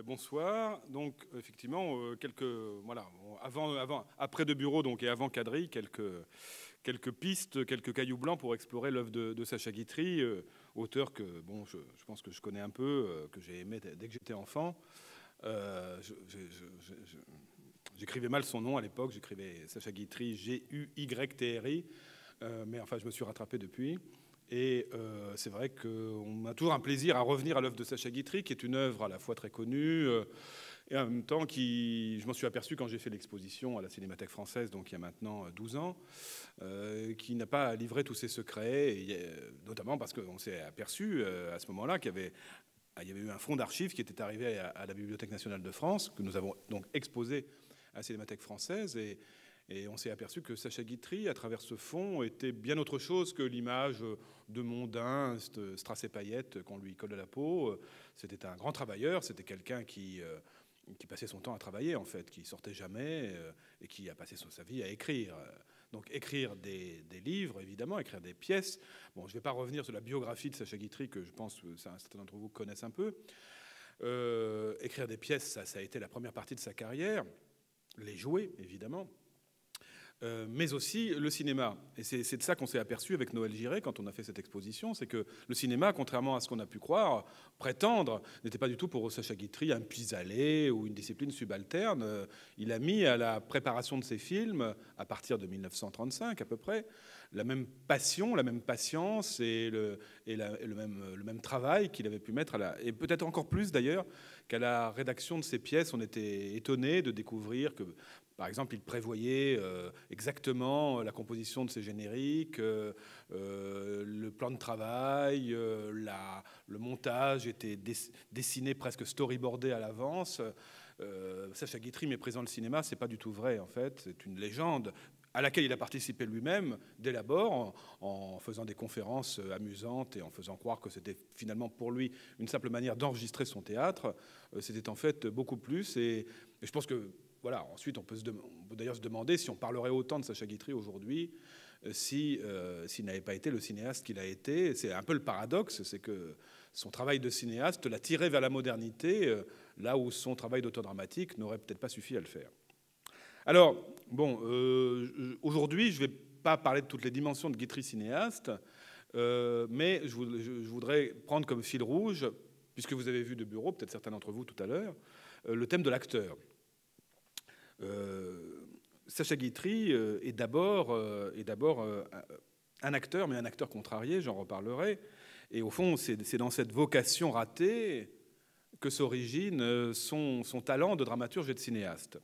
Bonsoir. Donc, effectivement, voilà, après De Bureau, donc, et avant Quadrille, quelques pistes, quelques cailloux blancs pour explorer l'œuvre de Sacha Guitry, auteur que, bon, je pense que je connais un peu, que j'ai aimé dès que j'étais enfant. J'écrivais mal son nom à l'époque, j'écrivais Sacha Guitry, Guytri, mais enfin, je me suis rattrapé depuis. Et c'est vrai qu'on a toujours un plaisir à revenir à l'œuvre de Sacha Guitry, qui est une œuvre à la fois très connue, et en même temps je m'en suis aperçu quand j'ai fait l'exposition à la Cinémathèque française, donc il y a maintenant 12 ans, qui n'a pas livré tous ses secrets, notamment parce qu'on s'est aperçu à ce moment-là il y avait eu un fonds d'archives qui était arrivé à la Bibliothèque nationale de France, que nous avons donc exposé à la Cinémathèque française, et on s'est aperçu que Sacha Guitry, à travers ce fonds, était bien autre chose que l'image de mondain, strass et paillettes qu'on lui colle à la peau. C'était un grand travailleur, c'était quelqu'un qui passait son temps à travailler, en fait, qui sortait jamais et qui a passé sa vie à écrire. Donc écrire des livres, évidemment, écrire des pièces. Bon, je ne vais pas revenir sur la biographie de Sacha Guitry, que je pense que certains d'entre vous connaissent un peu. Écrire des pièces, ça a été la première partie de sa carrière. Les jouer, évidemment. Mais aussi le cinéma. Et c'est de ça qu'on s'est aperçu avec Noël Giré quand on a fait cette exposition, c'est que le cinéma, contrairement à ce qu'on a pu croire, prétendre, n'était pas du tout pour Sacha Guitry un pis-aller ou une discipline subalterne. Il a mis à la préparation de ses films, à partir de 1935 à peu près, la même passion, la même patience et le même travail qu'il avait pu mettre et peut-être encore plus d'ailleurs, qu'à la rédaction de ses pièces. On était étonnés de découvrir que, par exemple, il prévoyait exactement la composition de ses génériques, le plan de travail, le montage était dessiné, presque storyboardé à l'avance. Sacha Guitry méprisant le cinéma, c'est pas du tout vrai, en fait. C'est une légende à laquelle il a participé lui-même dès l'abord, en faisant des conférences amusantes et en faisant croire que c'était finalement pour lui une simple manière d'enregistrer son théâtre. C'était en fait beaucoup plus. Et je pense que, voilà, ensuite on peut d'ailleurs se demander si on parlerait autant de Sacha Guitry aujourd'hui s'il n'avait pas été le cinéaste qu'il a été. C'est un peu le paradoxe, c'est que son travail de cinéaste l'a tiré vers la modernité, là où son travail d'auteur dramatique n'aurait peut-être pas suffi à le faire. Alors, bon, aujourd'hui, je ne vais pas parler de toutes les dimensions de Guitry cinéaste, mais je voudrais prendre comme fil rouge, puisque vous avez vu De Bureau, peut-être certains d'entre vous tout à l'heure, le thème de l'acteur. Sacha Guitry est d'abord un acteur, mais un acteur contrarié, j'en reparlerai. Et au fond, c'est dans cette vocation ratée que s'origine son talent de dramaturge et de cinéaste.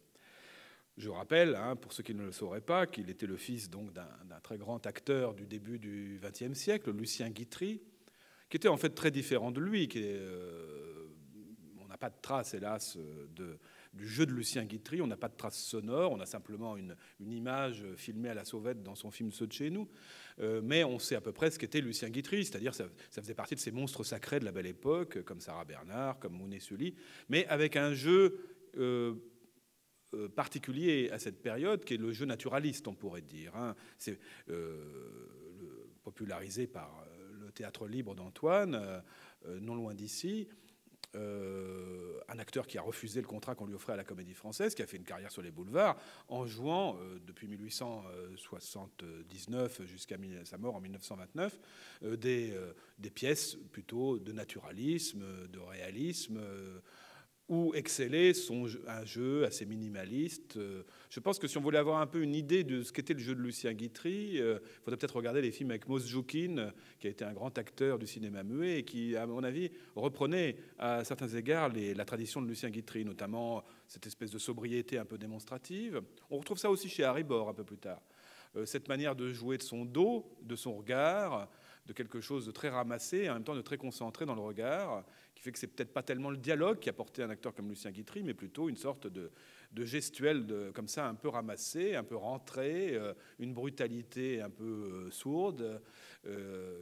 Je rappelle, pour ceux qui ne le sauraient pas, qu'il était le fils donc d'un très grand acteur du début du XXe siècle, Lucien Guitry, qui était en fait très différent de lui. On n'a pas de trace, hélas, du jeu de Lucien Guitry. On n'a pas de trace sonore. On a simplement une image filmée à la sauvette dans son film Ceux de chez nous. Mais on sait à peu près ce qu'était Lucien Guitry, c'est-à-dire ça faisait partie de ces monstres sacrés de la Belle Époque, comme Sarah Bernard, comme Mounet Sully, mais avec un jeu particulier à cette période, qui est le jeu naturaliste, on pourrait dire. C'est popularisé par le théâtre libre d'Antoine, non loin d'ici. Un acteur qui a refusé le contrat qu'on lui offrait à la Comédie Française, qui a fait une carrière sur les boulevards, en jouant depuis 1879 jusqu'à sa mort en 1929 des pièces plutôt de naturalisme, de réalisme, où excellait un jeu assez minimaliste. Je pense que si on voulait avoir un peu une idée de ce qu'était le jeu de Lucien Guitry, il faudrait peut-être regarder les films avec Mos Joukine, qui a été un grand acteur du cinéma muet et qui, à mon avis, reprenait à certains égards la tradition de Lucien Guitry, notamment cette espèce de sobriété un peu démonstrative. On retrouve ça aussi chez Harry Bor un peu plus tard. Cette manière de jouer de son dos, de son regard, de quelque chose de très ramassé et en même temps de très concentré dans le regard, qui fait que c'est peut-être pas tellement le dialogue qui a porté un acteur comme Lucien Guitry, mais plutôt une sorte de gestuelle comme ça, un peu ramassé, un peu rentré, une brutalité un peu sourde,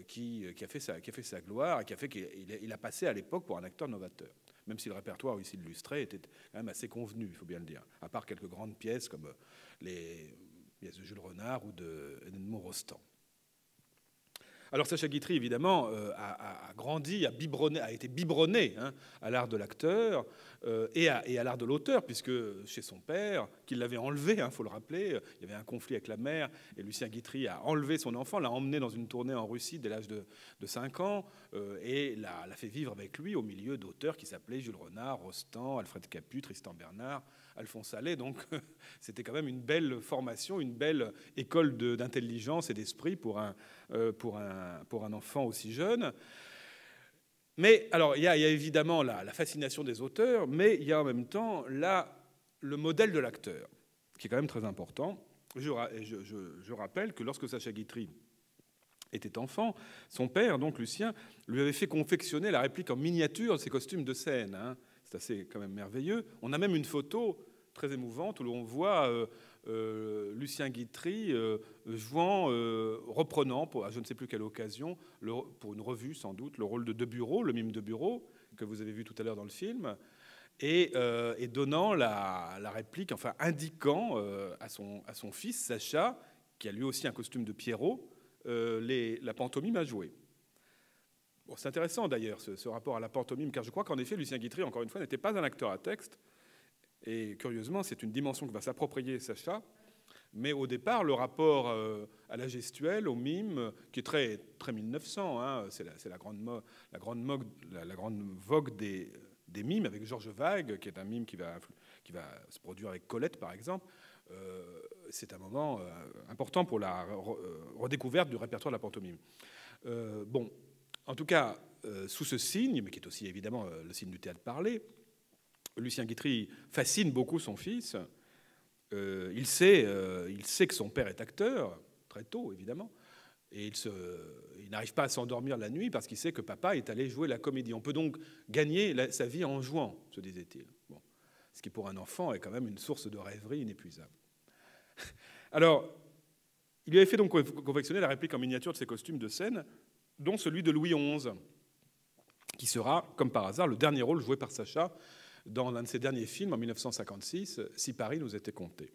qui a fait sa gloire et qui a fait qu'il a passé à l'époque pour un acteur novateur. Même si le répertoire ici illustré était quand même assez convenu, il faut bien le dire, à part quelques grandes pièces comme les pièces de Jules Renard ou d'Edmond Rostand. Alors Sacha Guitry, évidemment, a grandi, a été biberonné à l'art de l'acteur et à l'art de l'auteur, puisque chez son père, qui l'avait enlevé, il faut le rappeler, il y avait un conflit avec la mère, et Lucien Guitry a enlevé son enfant, l'a emmené dans une tournée en Russie dès l'âge de 5 ans, et l'a fait vivre avec lui au milieu d'auteurs qui s'appelaient Jules Renard, Rostand, Alfred Capu, Tristan Bernard, Alphonse Allais. Donc c'était quand même une belle formation, une belle école d'intelligence et d'esprit pour un enfant aussi jeune. Mais alors, il y a évidemment la fascination des auteurs, mais il y a en même temps le modèle de l'acteur, qui est quand même très important. Je rappelle que lorsque Sacha Guitry était enfant, son père, donc Lucien, lui avait fait confectionner la réplique en miniature de ses costumes de scène. C'est assez quand même merveilleux. On a même une photo très émouvante où l'on voit Lucien Guitry reprenant, à je ne sais plus quelle occasion, pour une revue sans doute, le rôle de Bureau, le mime de Bureau, que vous avez vu tout à l'heure dans le film, et donnant la réplique, enfin indiquant à son fils, Sacha, qui a lui aussi un costume de Pierrot, la pantomime à jouer. Bon, c'est intéressant d'ailleurs ce rapport à la pantomime, car je crois qu'en effet, Lucien Guitry, encore une fois, n'était pas un acteur à texte. Et curieusement, c'est une dimension que va s'approprier Sacha. Mais au départ, le rapport à la gestuelle, au mime, qui est très, très 1900, c'est la grande vogue des mimes avec Georges Vague, qui est un mime qui va se produire avec Colette, par exemple. C'est un moment important pour la redécouverte du répertoire de la pantomime. Bon, en tout cas, sous ce signe, mais qui est aussi évidemment le signe du théâtre parlé, Lucien Guitry fascine beaucoup son fils. Il sait que son père est acteur, très tôt évidemment, et il n'arrive pas à s'endormir la nuit parce qu'il sait que papa est allé jouer la comédie. On peut donc gagner sa vie en jouant, se disait-il. Bon. Ce qui pour un enfant est quand même une source de rêverie inépuisable. Alors, il lui avait fait donc confectionner la réplique en miniature de ses costumes de scène, dont celui de Louis XI, qui sera, comme par hasard, le dernier rôle joué par Sacha dans l'un de ses derniers films, en 1956, Si Paris nous était compté.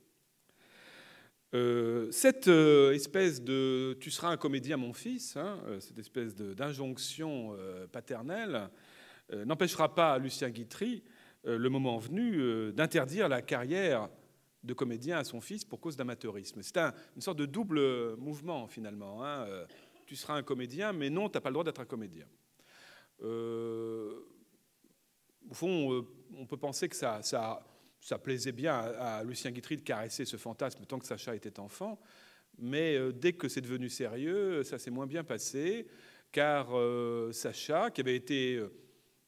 Cette espèce de « tu seras un comédien, mon fils », cette espèce d'injonction paternelle, n'empêchera pas Lucien Guitry, le moment venu, d'interdire la carrière de comédien à son fils pour cause d'amateurisme. C'est une sorte de double mouvement, finalement. Tu seras un comédien, mais non, tu n'as pas le droit d'être un comédien. Au fond, on peut penser que ça plaisait bien à Lucien Guitry de caresser ce fantasme tant que Sacha était enfant, mais dès que c'est devenu sérieux, ça s'est moins bien passé, car Sacha, qui avait été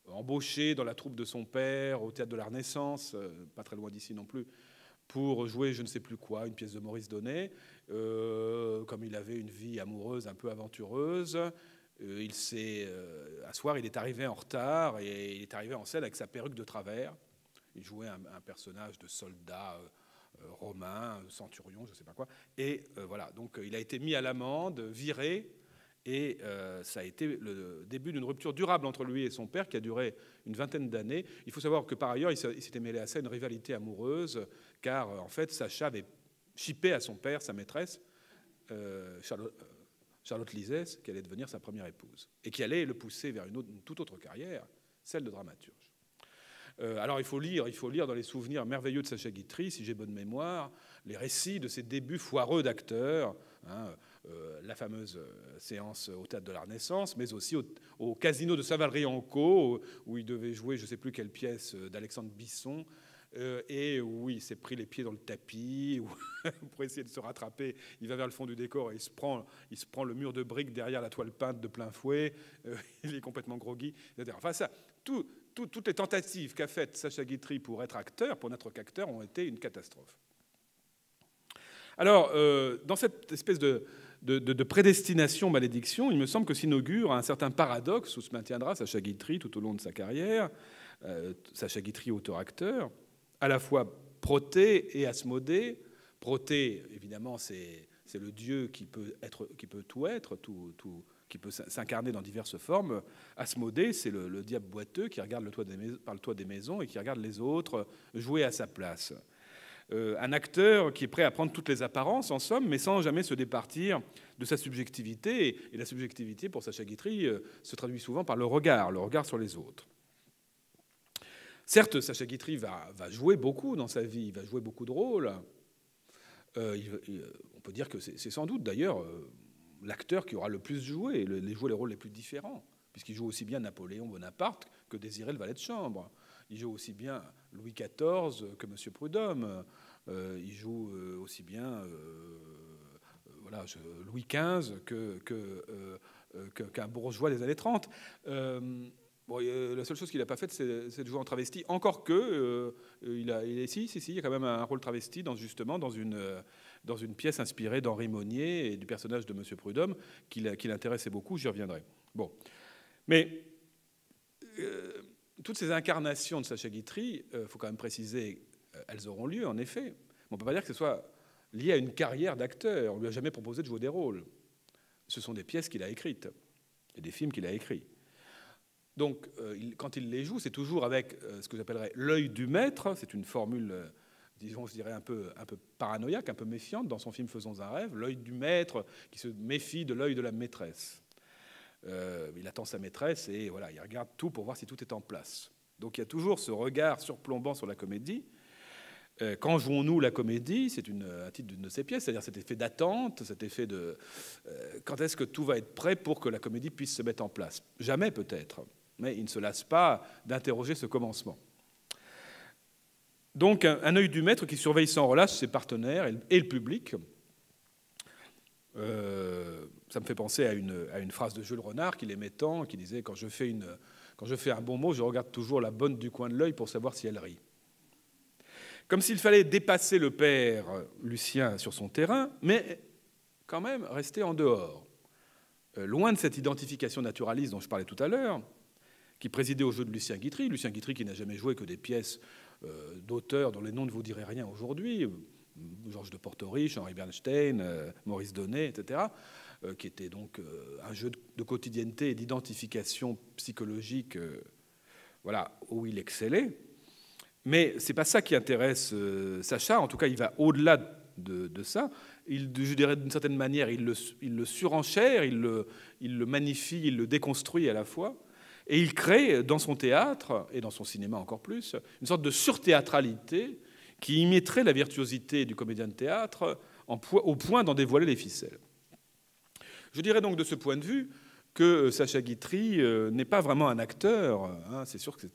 embauché dans la troupe de son père au Théâtre de la Renaissance, pas très loin d'ici non plus, pour jouer je ne sais plus quoi, une pièce de Maurice Donnet, comme il avait une vie amoureuse un peu aventureuse, un soir, il est arrivé en retard et il est arrivé en scène avec sa perruque de travers. Il jouait un personnage de soldat romain, centurion, je ne sais pas quoi. Et voilà, donc il a été mis à l'amende, viré, et ça a été le début d'une rupture durable entre lui et son père qui a duré une vingtaine d'années. Il faut savoir que par ailleurs, il s'était mêlé à ça une rivalité amoureuse, car en fait, Sacha avait chippé à son père, sa maîtresse, Charlotte Lisès, qui allait devenir sa première épouse, et qui allait le pousser vers une toute autre carrière, celle de dramaturge. Alors il faut lire dans les souvenirs merveilleux de Sacha Guitry, si j'ai bonne mémoire, les récits de ses débuts foireux d'acteur, la fameuse séance au Théâtre de la Renaissance, mais aussi au Casino de Saint-Valery-en-Caux, où il devait jouer je ne sais plus quelle pièce d'Alexandre Bisson, et où il s'est pris les pieds dans le tapis, pour essayer de se rattraper, il va vers le fond du décor et il se prend le mur de briques derrière la toile peinte de plein fouet, il est complètement groggy, etc. Enfin ça, toutes les tentatives qu'a faites Sacha Guitry pour n'être qu'acteur, ont été une catastrophe. Alors, dans cette espèce de prédestination-malédiction, il me semble que s'inaugure un certain paradoxe où se maintiendra Sacha Guitry tout au long de sa carrière, Sacha Guitry auteur-acteur, à la fois Proté et Asmodée. Proté, évidemment, c'est le dieu qui peut tout être, qui peut s'incarner dans diverses formes. Asmodée, c'est le diable boiteux qui regarde par le toit des maisons et qui regarde les autres jouer à sa place. Un acteur qui est prêt à prendre toutes les apparences, en somme, mais sans jamais se départir de sa subjectivité. Et la subjectivité, pour Sacha Guitry, se traduit souvent par le regard sur les autres. Certes, Sacha Guitry va jouer beaucoup dans sa vie, il va jouer beaucoup de rôles. On peut dire que c'est sans doute d'ailleurs l'acteur qui aura le plus joué les rôles les plus différents, puisqu'il joue aussi bien Napoléon Bonaparte que Désiré le valet de chambre. Il joue aussi bien Louis XIV que M. Prudhomme. Il joue aussi bien Louis XV qu'un bourgeois des années 30. La seule chose qu'il n'a pas faite, c'est de jouer en travesti. Encore que, il y a quand même un rôle travesti dans une pièce inspirée d'Henri Monnier et du personnage de M. Prudhomme, qui l'intéressait beaucoup. J'y reviendrai. Bon. Mais toutes ces incarnations de Sacha Guitry, il faut quand même préciser, elles auront lieu, en effet. Mais on ne peut pas dire que ce soit lié à une carrière d'acteur. On ne lui a jamais proposé de jouer des rôles. Ce sont des pièces qu'il a écrites et des films qu'il a écrits. Donc, quand il les joue, c'est toujours avec ce que j'appellerais l'œil du maître. C'est une formule, disons, je dirais, un peu paranoïaque, un peu méfiante dans son film Faisons un rêve. L'œil du maître qui se méfie de l'œil de la maîtresse. Il attend sa maîtresse et voilà, il regarde tout pour voir si tout est en place. Donc, il y a toujours ce regard surplombant sur la comédie. Quand jouons-nous la comédie? C'est un titre d'une de ses pièces, c'est-à-dire cet effet d'attente, cet effet de... quand est-ce que tout va être prêt pour que la comédie puisse se mettre en place? Jamais peut-être. Mais il ne se lasse pas d'interroger ce commencement. Donc, un œil du maître qui surveille sans relâche ses partenaires et le public. Ça me fait penser à une phrase de Jules Renard qu'il aimait tant, qui disait « Quand je fais un bon mot, je regarde toujours la bonne du coin de l'œil pour savoir si elle rit ». Comme s'il fallait dépasser le père Lucien sur son terrain, mais quand même rester en dehors. Loin de cette identification naturaliste dont je parlais tout à l'heure, qui présidait au jeu de Lucien Guitry qui n'a jamais joué que des pièces d'auteurs dont les noms ne vous diraient rien aujourd'hui, Georges de Portoriche, Henri Bernstein, Maurice Donnet, etc., qui était donc un jeu de quotidienneté et d'identification psychologique, voilà, où il excellait. Mais ce n'est pas ça qui intéresse Sacha, en tout cas il va au-delà de ça. Je dirais d'une certaine manière, il le surenchère, il le magnifie, il le déconstruit à la fois. Et il crée dans son théâtre, et dans son cinéma encore plus, une sorte de surthéâtralité qui imiterait la virtuosité du comédien de théâtre au point d'en dévoiler les ficelles. Je dirais donc de ce point de vue que Sacha Guitry n'est pas vraiment un acteur. Hein, c'est sûr que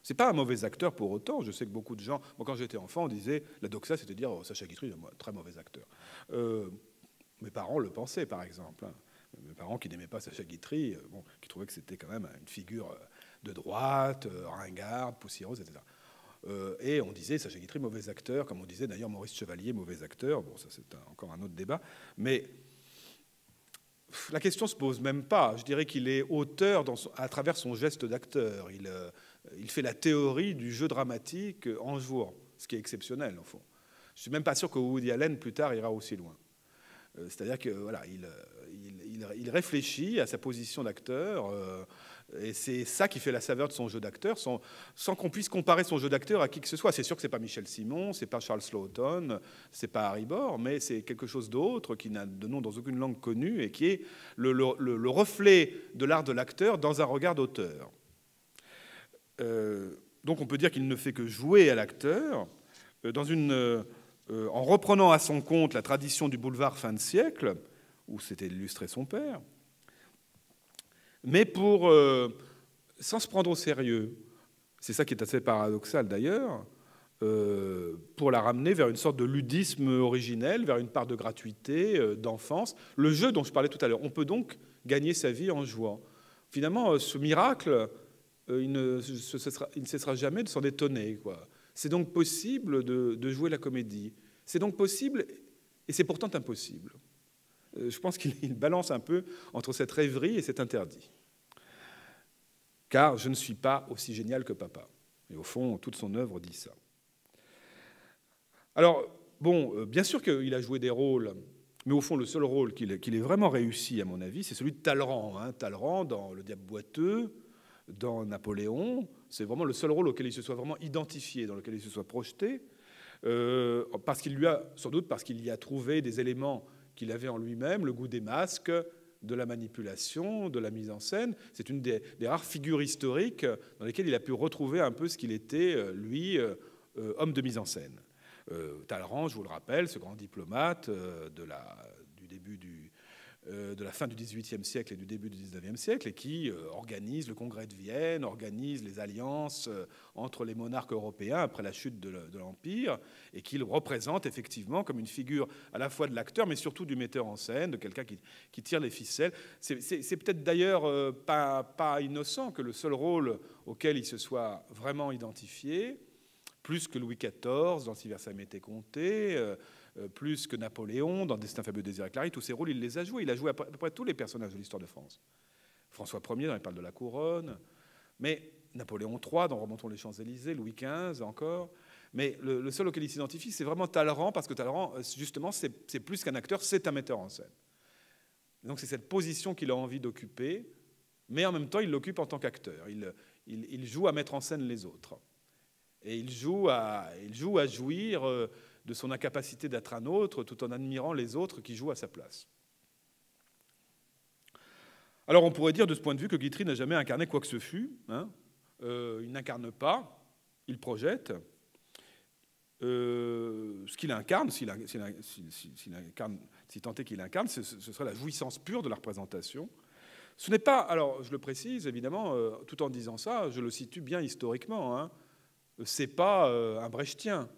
c'est pas un mauvais acteur pour autant. Je sais que beaucoup de gens, moi quand j'étais enfant, on disait, la doxa c'était de dire Sacha Guitry est un très mauvais acteur. Mes parents le pensaient par exemple. Hein. Mes parents qui n'aimaient pas Sacha Guitry, qui trouvaient que c'était quand même une figure de droite, ringarde, poussiéreuse, etc. Et on disait Sacha Guitry, mauvais acteur, comme on disait d'ailleurs Maurice Chevalier, mauvais acteur. Bon, ça c'est encore un autre débat. Mais la question ne se pose même pas. Je dirais qu'il est auteur à travers son geste d'acteur. Il fait la théorie du jeu dramatique en jouant, ce qui est exceptionnel, au fond. Je ne suis même pas sûr que Woody Allen, plus tard, ira aussi loin. C'est-à-dire que voilà, il réfléchit à sa position d'acteur, et c'est ça qui fait la saveur de son jeu d'acteur, sans qu'on puisse comparer son jeu d'acteur à qui que ce soit. C'est sûr que c'est pas Michel Simon, c'est pas Charles Slaughton, c'est pas Harry Bohr, mais c'est quelque chose d'autre qui n'a de nom dans aucune langue connue et qui est le reflet de l'art de l'acteur dans un regard d'auteur. Donc on peut dire qu'il ne fait que jouer à l'acteur en reprenant à son compte la tradition du boulevard fin de siècle, où s'était illustré son père, mais sans se prendre au sérieux. C'est ça qui est assez paradoxal d'ailleurs, pour la ramener vers une sorte de ludisme originel, vers une part de gratuité, d'enfance. Le jeu dont je parlais tout à l'heure, on peut donc gagner sa vie en jouant. Finalement, ce miracle, il ne cessera jamais de s'en étonner, quoi. C'est donc possible de jouer la comédie. C'est donc possible, et c'est pourtant impossible. Je pense qu'il balance un peu entre cette rêverie et cet interdit. Car je ne suis pas aussi génial que papa. Et au fond, toute son œuvre dit ça. Alors, bien sûr qu'il a joué des rôles, mais au fond, le seul rôle qu'il ait vraiment réussi, à mon avis, c'est celui de Talleyrand. Hein. Talleyrand, dans Le Diable boiteux, dans Napoléon, c'est vraiment le seul rôle auquel il se soit vraiment identifié, dans lequel il se soit projeté, sans doute parce qu'il y a trouvé des éléments qu'il avait en lui-même le goût des masques, de la manipulation, de la mise en scène. C'est une des rares figures historiques dans lesquelles il a pu retrouver un peu ce qu'il était, lui, homme de mise en scène. Talleyrand, je vous le rappelle, ce grand diplomate de la fin du XVIIIe siècle et du début du XIXe siècle, et qui organise le congrès de Vienne, organise les alliances entre les monarques européens après la chute de l'Empire, et qui le représente effectivement comme une figure à la fois de l'acteur, mais surtout du metteur en scène, de quelqu'un qui tire les ficelles. C'est peut-être d'ailleurs pas innocent que le seul rôle auquel il se soit vraiment identifié, plus que Louis XIV dans Si Versailles m'était compté, plus que Napoléon dans Destin fabuleux, désir éclairé, tous ces rôles, il les a joués. Il a joué à peu près tous les personnages de l'histoire de France. François Ier dans Les Perles de la Couronne, mais Napoléon III dans Remontons les Champs-Élysées, Louis XV encore. Mais le seul auquel il s'identifie, c'est vraiment Talleyrand, parce que Talleyrand, justement, c'est plus qu'un acteur, c'est un metteur en scène. Donc c'est cette position qu'il a envie d'occuper, mais en même temps, il l'occupe en tant qu'acteur. Il joue à mettre en scène les autres. Et il joue à jouir de son incapacité d'être un autre, tout en admirant les autres qui jouent à sa place. Alors on pourrait dire de ce point de vue que Guitry n'a jamais incarné quoi que ce fût. Hein. Il n'incarne pas, il projette. Ce qu'il incarne, si tant est qu'il incarne, ce serait la jouissance pure de la représentation. Ce n'est pas, alors je le précise évidemment, tout en disant ça, je le situe bien historiquement, hein, c'est pas un brechtien.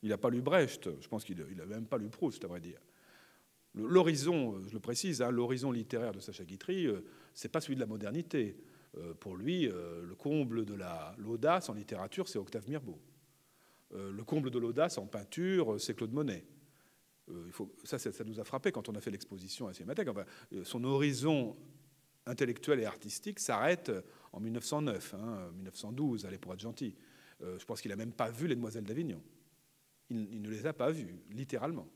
Il n'a pas lu Brecht, je pense qu'il n'a même pas lu Proust, à vrai dire. L'horizon, je le précise, hein, l'horizon littéraire de Sacha Guitry, c'est pas celui de la modernité. Pour lui, le comble de l'audace en littérature, c'est Octave Mirbeau. Le comble de l'audace en peinture, c'est Claude Monet. Ça nous a frappé quand on a fait l'exposition à Cinémathèque. Enfin, son horizon intellectuel et artistique s'arrête en 1909, 1912, allez, pour être gentil. Je pense qu'il n'a même pas vu Les Demoiselles d'Avignon. Il ne les a pas vues, littéralement.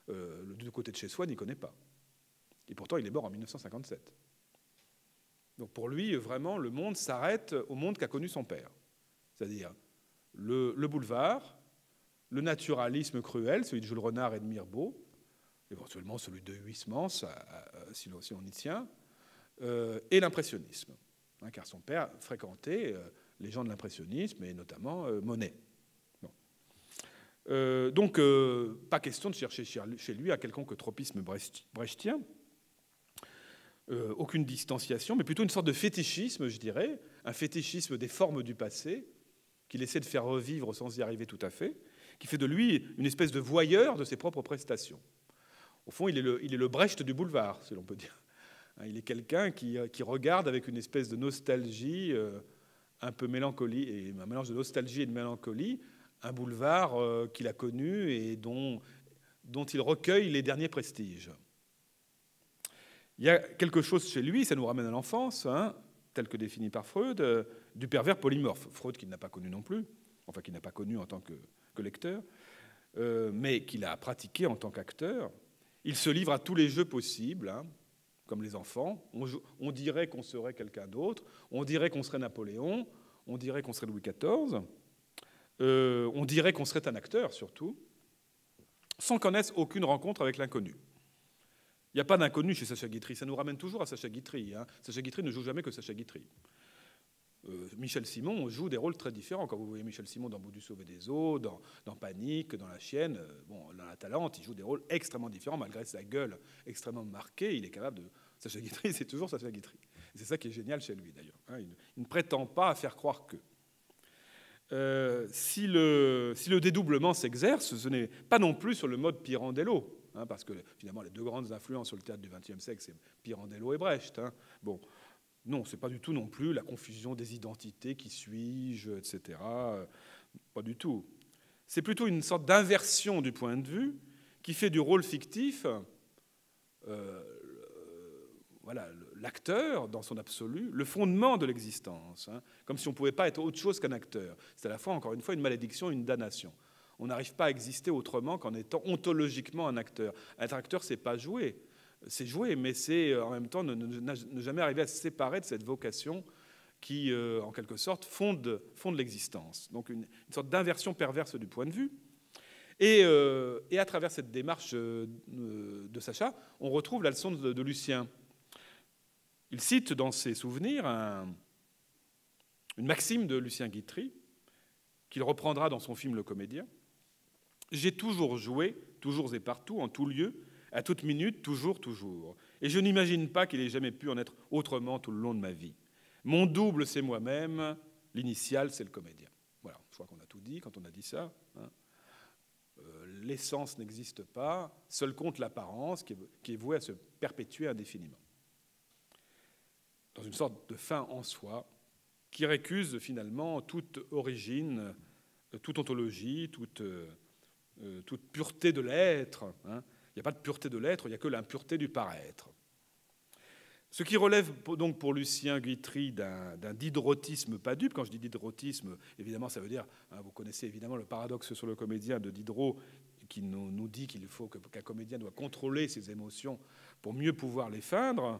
Du côté de chez soi, il n'y connaît pas. Et pourtant, il est mort en 1957. Donc pour lui, vraiment, le monde s'arrête au monde qu'a connu son père. C'est-à-dire le boulevard, le naturalisme cruel, celui de Jules Renard et de Mirbeau, éventuellement celui de Huysmans, si on y tient, et l'impressionnisme. Hein, car son père fréquentait les gens de l'impressionnisme, et notamment Monet. Donc, pas question de chercher chez lui un quelconque tropisme brechtien, aucune distanciation, mais plutôt une sorte de fétichisme, je dirais, un fétichisme des formes du passé, qu'il essaie de faire revivre sans y arriver tout à fait, qui fait de lui une espèce de voyeur de ses propres prestations. Au fond, il est le Brecht du boulevard, si l'on peut dire. Il est quelqu'un qui regarde avec une espèce de nostalgie, un peu mélancolie, et un mélange de nostalgie et de mélancolie, un boulevard qu'il a connu et dont il recueille les derniers prestiges. Il y a quelque chose chez lui, ça nous ramène à l'enfance, hein, tel que défini par Freud, du pervers polymorphe. Freud qu'il n'a pas connu non plus, enfin qu'il n'a pas connu en tant que lecteur, mais qu'il a pratiqué en tant qu'acteur. Il se livre à tous les jeux possibles, hein, comme les enfants. On dirait qu'on serait quelqu'un d'autre, on dirait qu'on serait Napoléon, on dirait qu'on serait Louis XIV. On dirait qu'on serait un acteur, surtout, sans connaître aucune rencontre avec l'inconnu. Il n'y a pas d'inconnu chez Sacha Guitry. Ça nous ramène toujours à Sacha Guitry. Hein. Sacha Guitry ne joue jamais que Sacha Guitry. Michel Simon joue des rôles très différents. Quand vous voyez Michel Simon dans Bout du Sauvé des Eaux, dans Panique, dans La Chienne, dans La Talente, il joue des rôles extrêmement différents, malgré sa gueule extrêmement marquée. Il est capable de... Sacha Guitry, c'est toujours Sacha Guitry. Et c'est ça qui est génial chez lui, d'ailleurs. Hein. Il ne prétend pas à faire croire que... si le dédoublement s'exerce, ce n'est pas non plus sur le mode Pirandello, hein, parce que finalement les deux grandes influences sur le théâtre du XXe siècle, c'est Pirandello et Brecht. Hein. Bon, non, c'est pas du tout non plus la confusion des identités, qui suis-je, etc. Pas du tout. C'est plutôt une sorte d'inversion du point de vue qui fait du rôle fictif, voilà, l'acteur dans son absolu, le fondement de l'existence, hein, comme si on ne pouvait pas être autre chose qu'un acteur. C'est à la fois, encore une fois, une malédiction et une damnation. On n'arrive pas à exister autrement qu'en étant ontologiquement un acteur. Être acteur, c'est pas jouer. C'est jouer, mais c'est en même temps ne jamais arriver à se séparer de cette vocation qui, en quelque sorte, fonde l'existence. Donc une sorte d'inversion perverse du point de vue. Et à travers cette démarche de Sacha, on retrouve la leçon de Lucien. Il cite dans ses souvenirs une maxime de Lucien Guitry, qu'il reprendra dans son film Le Comédien. « J'ai toujours joué, toujours et partout, en tout lieu, à toute minute, toujours, toujours. Et je n'imagine pas qu'il ait jamais pu en être autrement tout le long de ma vie. Mon double, c'est moi-même, l'initial, c'est le comédien. » Voilà, je crois qu'on a tout dit quand on a dit ça. Hein. L'essence n'existe pas, seul compte l'apparence qui est vouée à se perpétuer indéfiniment. Dans une sorte de fin en soi qui récuse finalement toute origine, toute ontologie, toute pureté de l'être. Hein. Il n'y a pas de pureté de l'être, il n'y a que l'impureté du paraître. Ce qui relève donc pour Lucien Guitry d'un diderautisme pas dupe. Quand je dis diderautisme, évidemment, ça veut dire, hein, vous connaissez évidemment le paradoxe sur le comédien de Diderot, qui nous dit qu'il faut qu'un comédien doit contrôler ses émotions pour mieux pouvoir les feindre.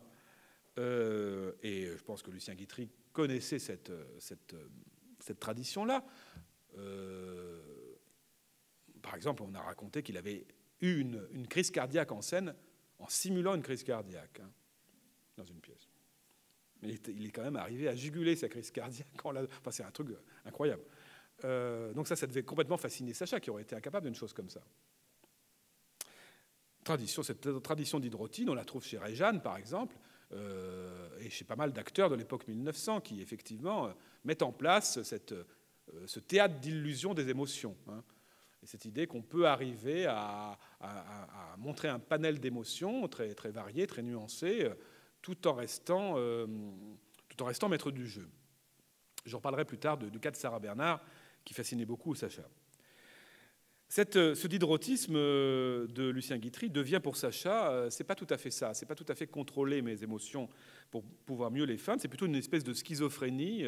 Et je pense que Lucien Guitry connaissait cette tradition-là. Par exemple, on a raconté qu'il avait eu une crise cardiaque en scène en simulant une crise cardiaque. Hein, dans une pièce. Mais il est quand même arrivé à juguler sa crise cardiaque. Enfin, c'est un truc incroyable. Donc ça devait complètement fasciner Sacha, qui aurait été incapable d'une chose comme ça. Cette tradition diderotine, on la trouve chez Réjeanne, par exemple, et chez pas mal d'acteurs de l'époque 1900, qui, effectivement, mettent en place ce théâtre d'illusion des émotions. Hein. Et cette idée qu'on peut arriver à montrer un panel d'émotions très, très variées, très nuancées, tout en restant maître du jeu. J'en reparlerai plus tard du cas de Sarah Bernard, qui fascinait beaucoup Sacha. Ce diderautisme de Lucien Guitry devient pour Sacha, c'est pas tout à fait ça, c'est pas tout à fait contrôler mes émotions pour pouvoir mieux les feindre, c'est plutôt une espèce de schizophrénie,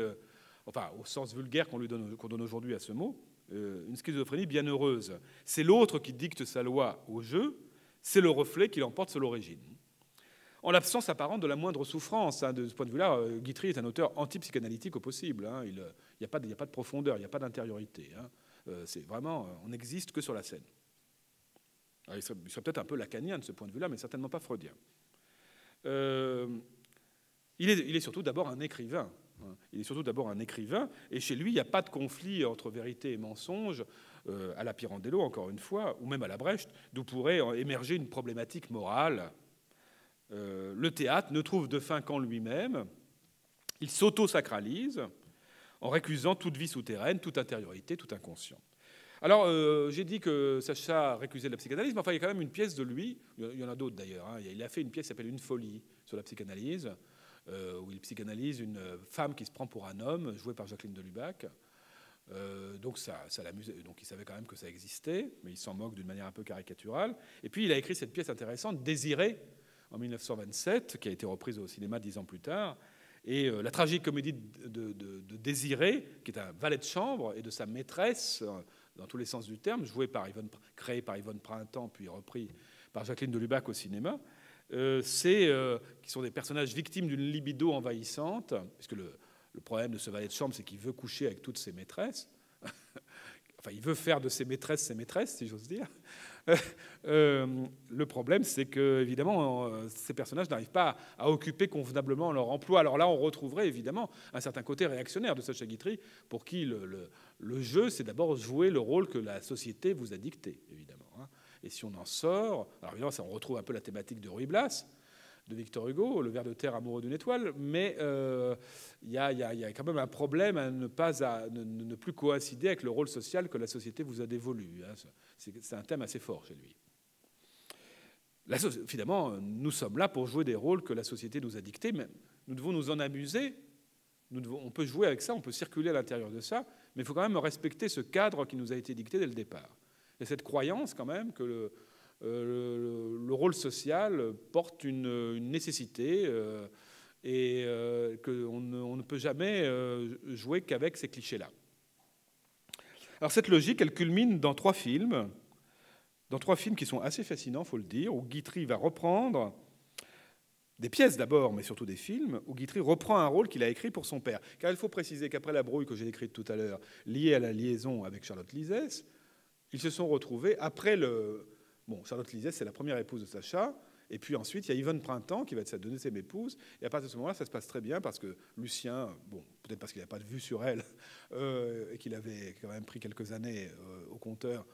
enfin au sens vulgaire qu'on donne aujourd'hui à ce mot, une schizophrénie bienheureuse. C'est l'autre qui dicte sa loi au jeu, c'est le reflet qui l'emporte sur l'origine. En l'absence apparente de la moindre souffrance. Hein, de ce point de vue-là, Guitry est un auteur anti-psychanalytique au possible. Hein, il n'y a pas de profondeur, il n'y a pas d'intériorité. Hein. C'est vraiment, on n'existe que sur la scène. Alors, il serait peut-être un peu lacanien de ce point de vue-là, mais certainement pas freudien. Il est surtout d'abord un écrivain. Hein. Il est surtout d'abord un écrivain, et chez lui, il n'y a pas de conflit entre vérité et mensonge, à la Pirandello, encore une fois, ou même à la Brecht, d'où pourrait émerger une problématique morale. Le théâtre ne trouve de fin qu'en lui-même. Il s'auto-sacralise en récusant toute vie souterraine, toute intériorité, tout inconscient. Alors, j'ai dit que Sacha récusait la psychanalyse, mais enfin, il y a quand même une pièce de lui, il y en a d'autres d'ailleurs, hein. Il a fait une pièce qui s'appelle « Une folie » sur la psychanalyse, où il psychanalyse une femme qui se prend pour un homme, jouée par Jacqueline de Lubac. Donc ça l'amusait. Donc il savait quand même que ça existait, mais il s'en moque d'une manière un peu caricaturale. Et puis il a écrit cette pièce intéressante, « Désiré », en 1927, qui a été reprise au cinéma 10 ans plus tard. Et la tragique comédie de Désiré, qui est un valet de chambre, et de sa maîtresse, dans tous les sens du terme, créée par Yvonne Printemps, puis repris par Jacqueline de Lubac au cinéma, qui sont des personnages victimes d'une libido envahissante, puisque le problème de ce valet de chambre, c'est qu'il veut coucher avec toutes ses maîtresses. Enfin, il veut faire de ses maîtresses, si j'ose dire. Le problème, c'est que, évidemment, ces personnages n'arrivent pas à occuper convenablement leur emploi. Alors là, on retrouverait évidemment un certain côté réactionnaire de Sacha Guitry, pour qui le jeu, c'est d'abord jouer le rôle que la société vous a dicté, évidemment. Hein. Et si on en sort, alors évidemment, ça, on retrouve un peu la thématique de Ruy Blas, de Victor Hugo, le ver de terre amoureux d'une étoile, mais il y a quand même un problème à ne plus coïncider avec le rôle social que la société vous a dévolu. Hein. C'est un thème assez fort chez lui. Finalement, nous sommes là pour jouer des rôles que la société nous a dictés, mais nous devons nous en amuser. On peut jouer avec ça, on peut circuler à l'intérieur de ça, mais il faut quand même respecter ce cadre qui nous a été dicté dès le départ. Et cette croyance quand même que le rôle social porte une nécessité et qu'on ne peut jamais jouer qu'avec ces clichés-là. Alors cette logique, elle culmine dans trois films qui sont assez fascinants, il faut le dire, où Guitry va reprendre des pièces d'abord, mais surtout des films, où Guitry reprend un rôle qu'il a écrit pour son père. Car il faut préciser qu'après La brouille que j'ai décrite tout à l'heure, liée à la liaison avec Charlotte Lysès, ils se sont retrouvés après le... Bon, Charlotte Lisset, c'est la première épouse de Sacha. Et puis ensuite, il y a Yvonne Printemps qui va être sa deuxième épouse. Et à partir de ce moment-là, ça se passe très bien parce que Lucien, bon, peut-être parce qu'il n'avait pas de vue sur elle et qu'il avait quand même pris quelques années au compteur,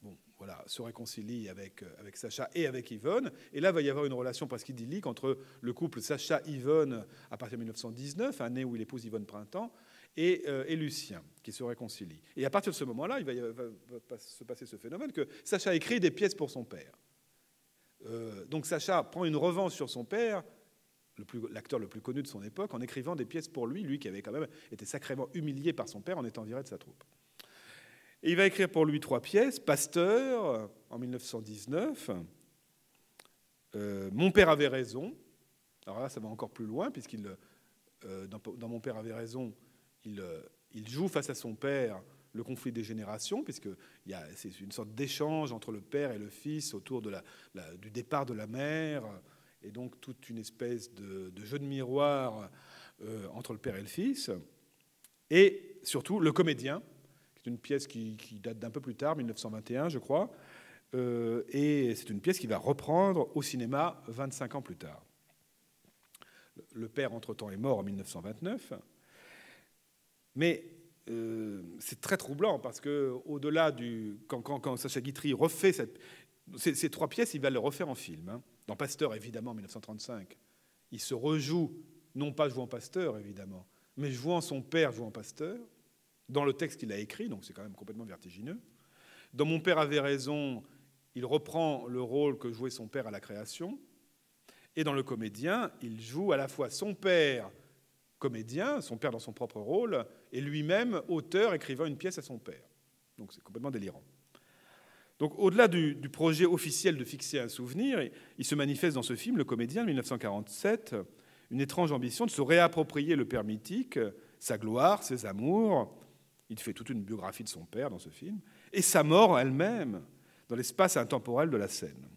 bon, voilà, se réconcilie avec Sacha et avec Yvonne. Et là, il va y avoir une relation presque idyllique entre le couple Sacha-Yvonne à partir de 1919, année où il épouse Yvonne Printemps, et Lucien, qui se réconcilie. Et à partir de ce moment-là, il va se passer ce phénomène que Sacha écrit des pièces pour son père. Donc Sacha prend une revanche sur son père, l'acteur le plus connu de son époque, en écrivant des pièces pour lui, lui qui avait quand même été sacrément humilié par son père en étant viré de sa troupe. Et il va écrire pour lui 3 pièces, Pasteur, en 1919, Mon père avait raison. Alors là, ça va encore plus loin, puisqu'il, dans Mon père avait raison, il joue face à son père le conflit des générations, puisque c'est une sorte d'échange entre le père et le fils autour du départ de la mère, et donc toute une espèce de jeu de miroir entre le père et le fils. Et surtout, Le Comédien, qui est une pièce qui date d'un peu plus tard, 1921, je crois, et c'est une pièce qui va reprendre au cinéma 25 ans plus tard. Le père, entre-temps, est mort en 1929, mais c'est très troublant parce que au-delà quand Sacha Guitry refait ces 3 pièces, il va les refaire en film. Hein. Dans Pasteur, évidemment, en 1935, il se rejoue, non pas jouant Pasteur, évidemment, mais jouant son père jouant Pasteur, dans le texte qu'il a écrit, donc c'est quand même complètement vertigineux. Dans Mon père avait raison, il reprend le rôle que jouait son père à la création. Et dans Le Comédien, il joue à la fois son père comédien, son père dans son propre rôle, et lui-même auteur écrivant une pièce à son père. Donc c'est complètement délirant. Donc au-delà du projet officiel de fixer un souvenir, il se manifeste dans ce film, Le Comédien, de 1947, une étrange ambition de se réapproprier le père mythique, sa gloire, ses amours. Il fait toute une biographie de son père dans ce film, et sa mort elle-même dans l'espace intemporel de la scène.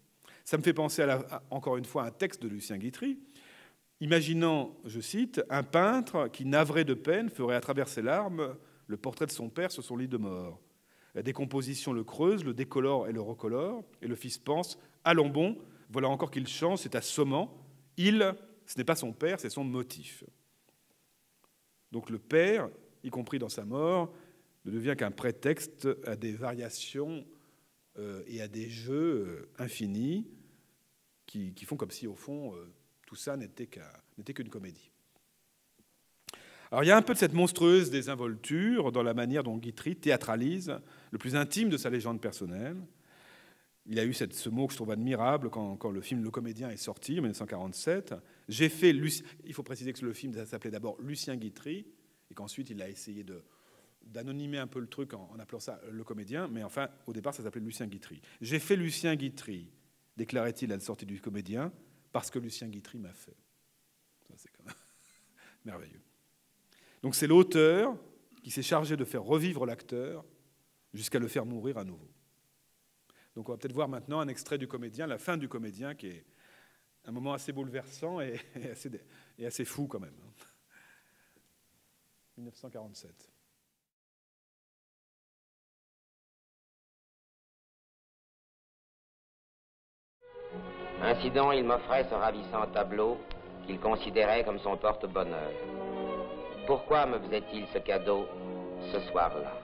Ça me fait penser encore une fois à un texte de Lucien Guitry, imaginant, je cite, un peintre qui, navré de peine, ferait à travers ses larmes le portrait de son père sur son lit de mort. La décomposition le creuse, le décolore et le recolore, et le fils pense « Allons bon, voilà encore qu'il chante, c'est assommant. Il, ce n'est pas son père, c'est son motif. » Donc le père, y compris dans sa mort, ne devient qu'un prétexte à des variations et à des jeux infinis qui font comme si, au fond, tout ça n'était qu'une comédie. Alors il y a un peu de cette monstrueuse désinvolture dans la manière dont Guitry théâtralise le plus intime de sa légende personnelle. Il a eu ce mot que je trouve admirable quand le film Le Comédien est sorti en 1947. Il faut préciser que le film s'appelait d'abord Lucien Guitry et qu'ensuite il a essayé d'anonymer un peu le truc en appelant ça Le Comédien, mais enfin au départ ça s'appelait Lucien Guitry. J'ai fait Lucien Guitry, déclarait-il à la sortie du Comédien, parce que Lucien Guitry m'a fait. Ça, c'est quand même merveilleux. Donc c'est l'auteur qui s'est chargé de faire revivre l'acteur jusqu'à le faire mourir à nouveau. Donc on va peut-être voir maintenant un extrait du Comédien, la fin du Comédien, qui est un moment assez bouleversant et assez fou quand même. 1947. Incident, il m'offrait ce ravissant tableau qu'il considérait comme son porte-bonheur. Pourquoi me faisait-il ce cadeau ce soir-là?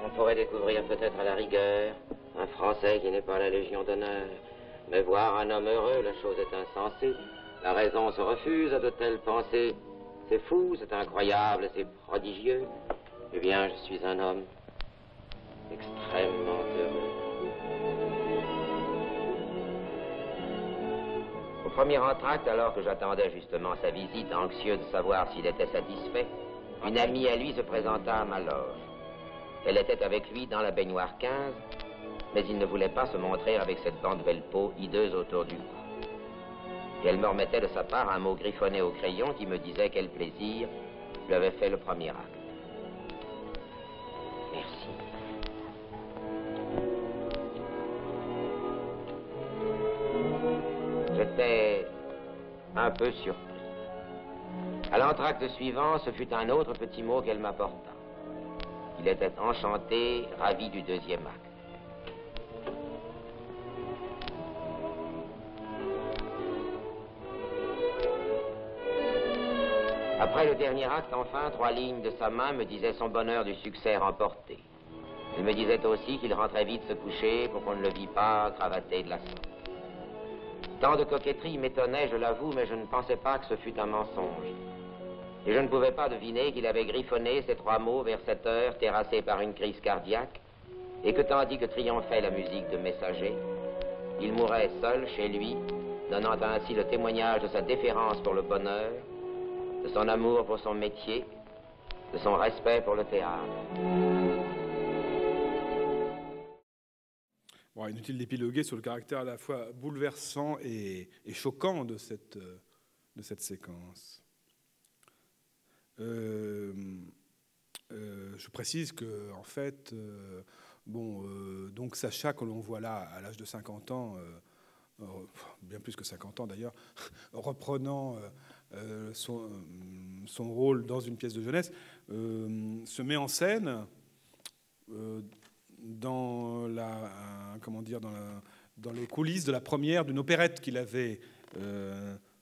On pourrait découvrir peut-être à la rigueur un Français qui n'est pas à la Légion d'honneur. Mais voir un homme heureux, la chose est insensée. La raison se refuse à de telles pensées. C'est fou, c'est incroyable, c'est prodigieux. Eh bien, je suis un homme extrêmement heureux. Au premier entracte, alors que j'attendais justement sa visite, anxieux de savoir s'il était satisfait, une amie à lui se présenta à ma loge. Elle était avec lui dans la baignoire 15, mais il ne voulait pas se montrer avec cette bande Velpeau hideuse autour du cou. Et elle me remettait de sa part un mot griffonné au crayon qui me disait quel plaisir lui avait fait le premier acte. Merci. J'étais un peu surpris. À l'entracte suivant, ce fut un autre petit mot qu'elle m'apporta. Il était enchanté, ravi du deuxième acte. Après le dernier acte, enfin, 3 lignes de sa main me disaient son bonheur du succès remporté. Il me disait aussi qu'il rentrait vite se coucher pour qu'on ne le vît pas cravaté de la sorte. Tant de coquetterie m'étonnait, je l'avoue, mais je ne pensais pas que ce fût un mensonge. Et je ne pouvais pas deviner qu'il avait griffonné ces 3 mots vers 7 heures, terrassé par une crise cardiaque, et que tandis que triomphait la musique de Messager, il mourait seul chez lui, donnant ainsi le témoignage de sa déférence pour le bonheur, de son amour pour son métier, de son respect pour le théâtre. Bon, inutile d'épiloguer sur le caractère à la fois bouleversant et choquant de cette séquence. Je précise que, en fait, donc Sacha, que l'on voit là à l'âge de 50 ans, bien plus que 50 ans d'ailleurs, reprenant son rôle dans une pièce de jeunesse, se met en scène dans les coulisses de la première d'une opérette qu'il avait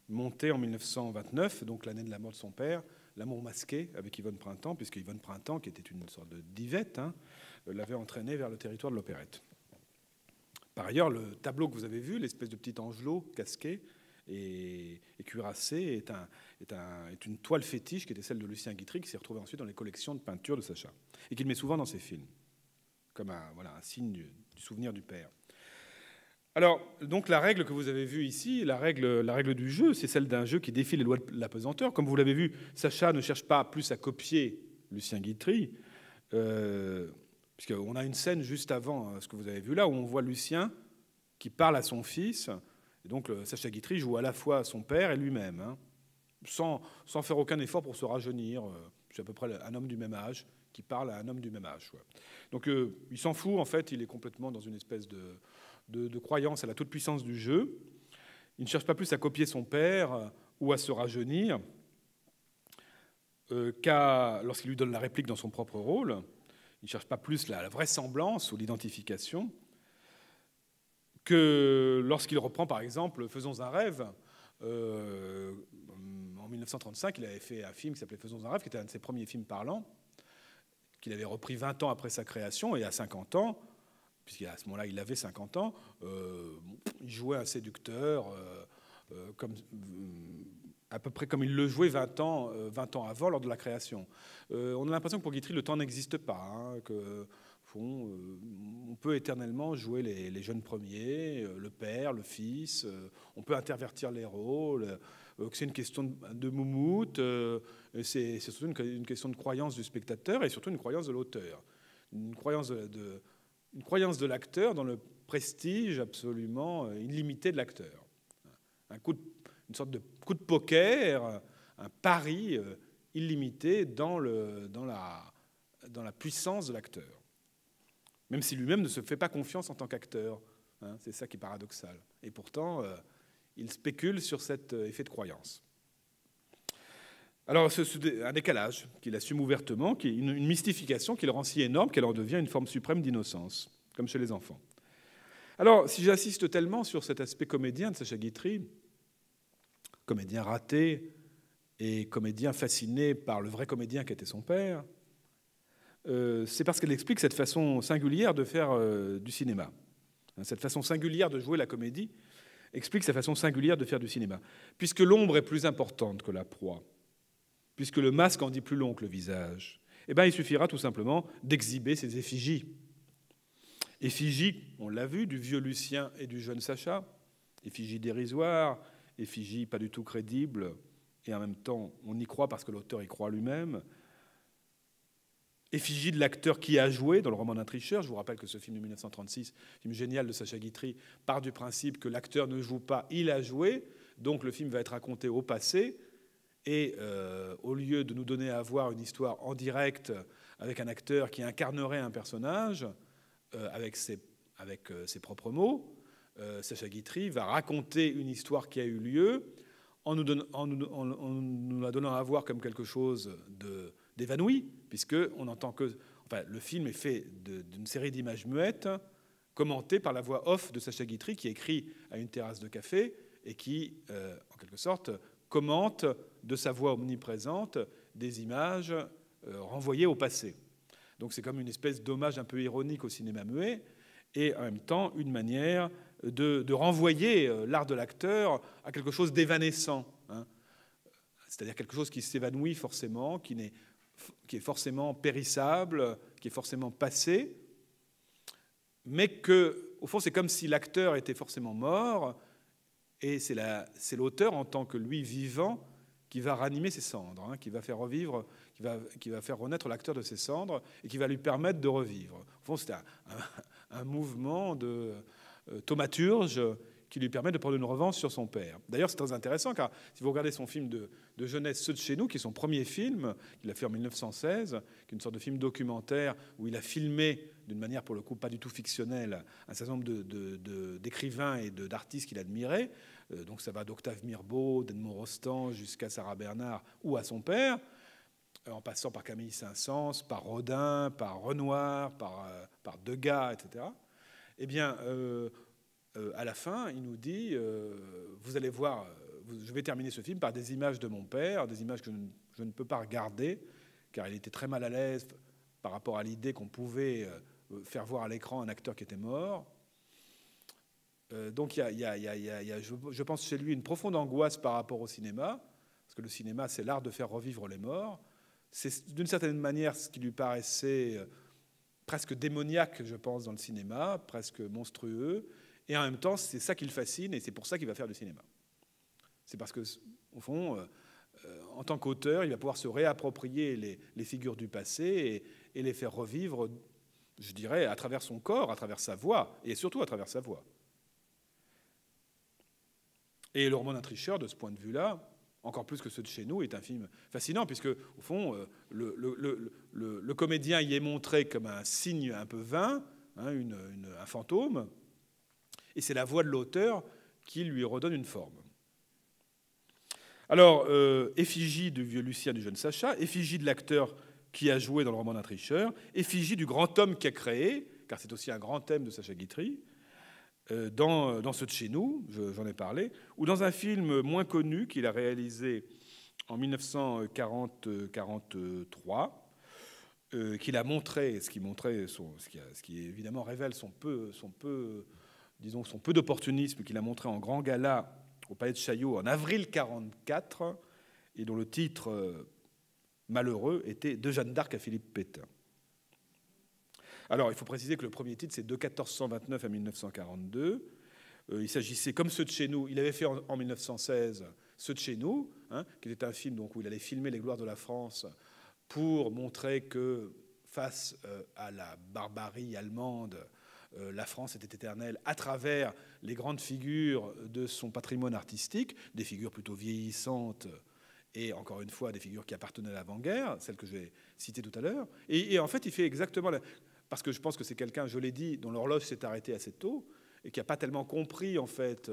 montée en 1929, donc l'année de la mort de son père, L'amour masqué, avec Yvonne Printemps, puisque Yvonne Printemps, qui était une sorte de divette, l'avait entraîné vers le territoire de l'opérette. Par ailleurs, le tableau que vous avez vu, l'espèce de petit angelot casqué et cuirassé, est une toile fétiche qui était celle de Lucien Guitry, qui s'est retrouvée ensuite dans les collections de peintures de Sacha, et qu'il met souvent dans ses films, comme un signe du souvenir du père. Alors, donc la règle que vous avez vue ici, la règle du jeu, c'est celle d'un jeu qui défie les lois de la pesanteur. Comme vous l'avez vu, Sacha ne cherche pas plus à copier Lucien Guitry, puisqu'on a une scène juste avant ce que vous avez vu là, où on voit Lucien qui parle à son fils. Et donc Sacha Guitry joue à la fois son père et lui-même, sans faire aucun effort pour se rajeunir. C'est à peu près un homme du même âge qui parle à un homme du même âge. Ouais. Donc il s'en fout, en fait, il est complètement dans une espèce de croyance à la toute-puissance du jeu. Il ne cherche pas plus à copier son père ou à se rajeunir lorsqu'il lui donne la réplique dans son propre rôle. Il ne cherche pas plus la vraisemblance ou l'identification que lorsqu'il reprend, par exemple, Faisons un rêve. En 1935, il avait fait un film qui s'appelait Faisons un rêve, qui était un de ses premiers films parlants, qu'il avait repris 20 ans après sa création, et à 50 ans, puisqu'à ce moment-là, il avait 50 ans, il jouait un séducteur, à peu près comme il le jouait 20 ans avant, lors de la création. On a l'impression que pour Guitry, le temps n'existe pas, on peut éternellement jouer les jeunes premiers, le père, le fils, on peut intervertir les rôles, que c'est une question de moumoute, c'est surtout une question de croyance du spectateur et surtout une croyance de l'auteur, une croyance de l'acteur dans le prestige absolument illimité de l'acteur. Une sorte de coup de poker, un pari illimité dans la puissance de l'acteur. Même si lui-même ne se fait pas confiance en tant qu'acteur. C'est ça qui est paradoxal. Et pourtant, il spécule sur cet effet de croyance. Alors, c'est un décalage qu'il assume ouvertement, qui est une mystification qui le rend si énorme qu'elle en devient une forme suprême d'innocence, comme chez les enfants. Alors, si j'insiste tellement sur cet aspect comédien de Sacha Guitry, comédien raté et comédien fasciné par le vrai comédien qui était son père, c'est parce qu'elle explique cette façon singulière de faire du cinéma. Cette façon singulière de jouer la comédie explique sa façon singulière de faire du cinéma. Puisque l'ombre est plus importante que la proie, puisque le masque en dit plus long que le visage, il suffira tout simplement d'exhiber ces effigies. Effigies, on l'a vu, du vieux Lucien et du jeune Sacha, effigies dérisoires, effigies pas du tout crédibles, et en même temps, on y croit parce que l'auteur y croit lui-même. Effigie de l'acteur qui a joué dans le roman d'un tricheur. Je vous rappelle que ce film de 1936, film génial de Sacha Guitry, part du principe que l'acteur ne joue pas, il a joué. Donc le film va être raconté au passé. Et au lieu de nous donner à voir une histoire en direct avec un acteur qui incarnerait un personnage avec ses propres mots, Sacha Guitry va raconter une histoire qui a eu lieu en nous la donnant à voir comme quelque chose d'évanoui, puisqu'on n'entend que... Enfin, le film est fait d'une série d'images muettes commentées par la voix off de Sacha Guitry, qui écrit à une terrasse de café et qui, en quelque sorte, commente de sa voix omniprésente des images renvoyées au passé. Donc c'est comme une espèce d'hommage un peu ironique au cinéma muet, et en même temps une manière de renvoyer l'art de l'acteur à quelque chose d'évanescent, hein. C'est-à-dire quelque chose qui s'évanouit forcément, qui est forcément périssable, qui est forcément passé, mais que, au fond, c'est comme si l'acteur était forcément mort, et c'est l'auteur, en tant que lui vivant, qui va ranimer ses cendres, hein, qui va faire revivre, qui va faire renaître l'acteur de ses cendres, et qui va lui permettre de revivre. Au fond, c'est un mouvement de thaumaturge qui lui permet de prendre une revanche sur son père. D'ailleurs, c'est très intéressant, car si vous regardez son film de jeunesse, Ceux de chez nous, qui est son premier film, qu'il a fait en 1916, qui est une sorte de film documentaire où il a filmé, d'une manière pour le coup pas du tout fictionnelle, un certain nombre d'écrivains et d'artistes qu'il admirait. Donc ça va d'Octave Mirbeau, d'Edmond Rostand, jusqu'à Sarah Bernhardt ou à son père, en passant par Camille Saint-Saëns, par Rodin, par Renoir, par Degas, etc. Eh bien, à la fin, il nous dit, vous allez voir, je vais terminer ce film par des images de mon père, des images que je ne peux pas regarder, car il était très mal à l'aise par rapport à l'idée qu'on pouvait faire voir à l'écran un acteur qui était mort. Donc il y a, je pense, chez lui une profonde angoisse par rapport au cinéma, parce que le cinéma, c'est l'art de faire revivre les morts. C'est d'une certaine manière ce qui lui paraissait presque démoniaque, je pense, dans le cinéma, presque monstrueux. Et en même temps, c'est ça qui le fascine, et c'est pour ça qu'il va faire du cinéma. C'est parce que, au fond, en tant qu'auteur, il va pouvoir se réapproprier les figures du passé et les faire revivre, je dirais, à travers son corps, à travers sa voix, et surtout à travers sa voix. Et Le roman d'un tricheur, de ce point de vue-là, encore plus que ceux de chez nous, est un film fascinant, puisque, au fond, le comédien y est montré comme un signe un peu vain, hein, un fantôme, et c'est la voix de l'auteur qui lui redonne une forme. Alors, effigie du vieux Lucien, du jeune Sacha, effigie de l'acteur qui a joué dans Le roman d'un tricheur, effigie du grand homme qui a créé, car c'est aussi un grand thème de Sacha Guitry, dans Ceux de chez nous, j'en ai parlé, ou dans un film moins connu qu'il a réalisé en 1943, qu'il a montré, ce qui évidemment révèle son peu d'opportunisme, qu'il a montré en grand gala au Palais de Chaillot en avril 1944, et dont le titre malheureux était « De Jeanne d'Arc à Philippe Pétain ». Alors, il faut préciser que le premier titre, c'est « De 1429 à 1942 ». Il s'agissait, comme Ceux de chez nous, il avait fait en 1916 « Ceux de chez nous », hein, qui était un film donc, où il allait filmer les gloires de la France pour montrer que, face à la barbarie allemande, la France était éternelle à travers les grandes figures de son patrimoine artistique, des figures plutôt vieillissantes et, encore une fois, des figures qui appartenaient à l'avant-guerre, celles que j'ai citées tout à l'heure. Et en fait, il fait exactement... Parce que je pense que c'est quelqu'un, je l'ai dit, dont l'horloge s'est arrêtée assez tôt et qui n'a pas tellement compris, en fait,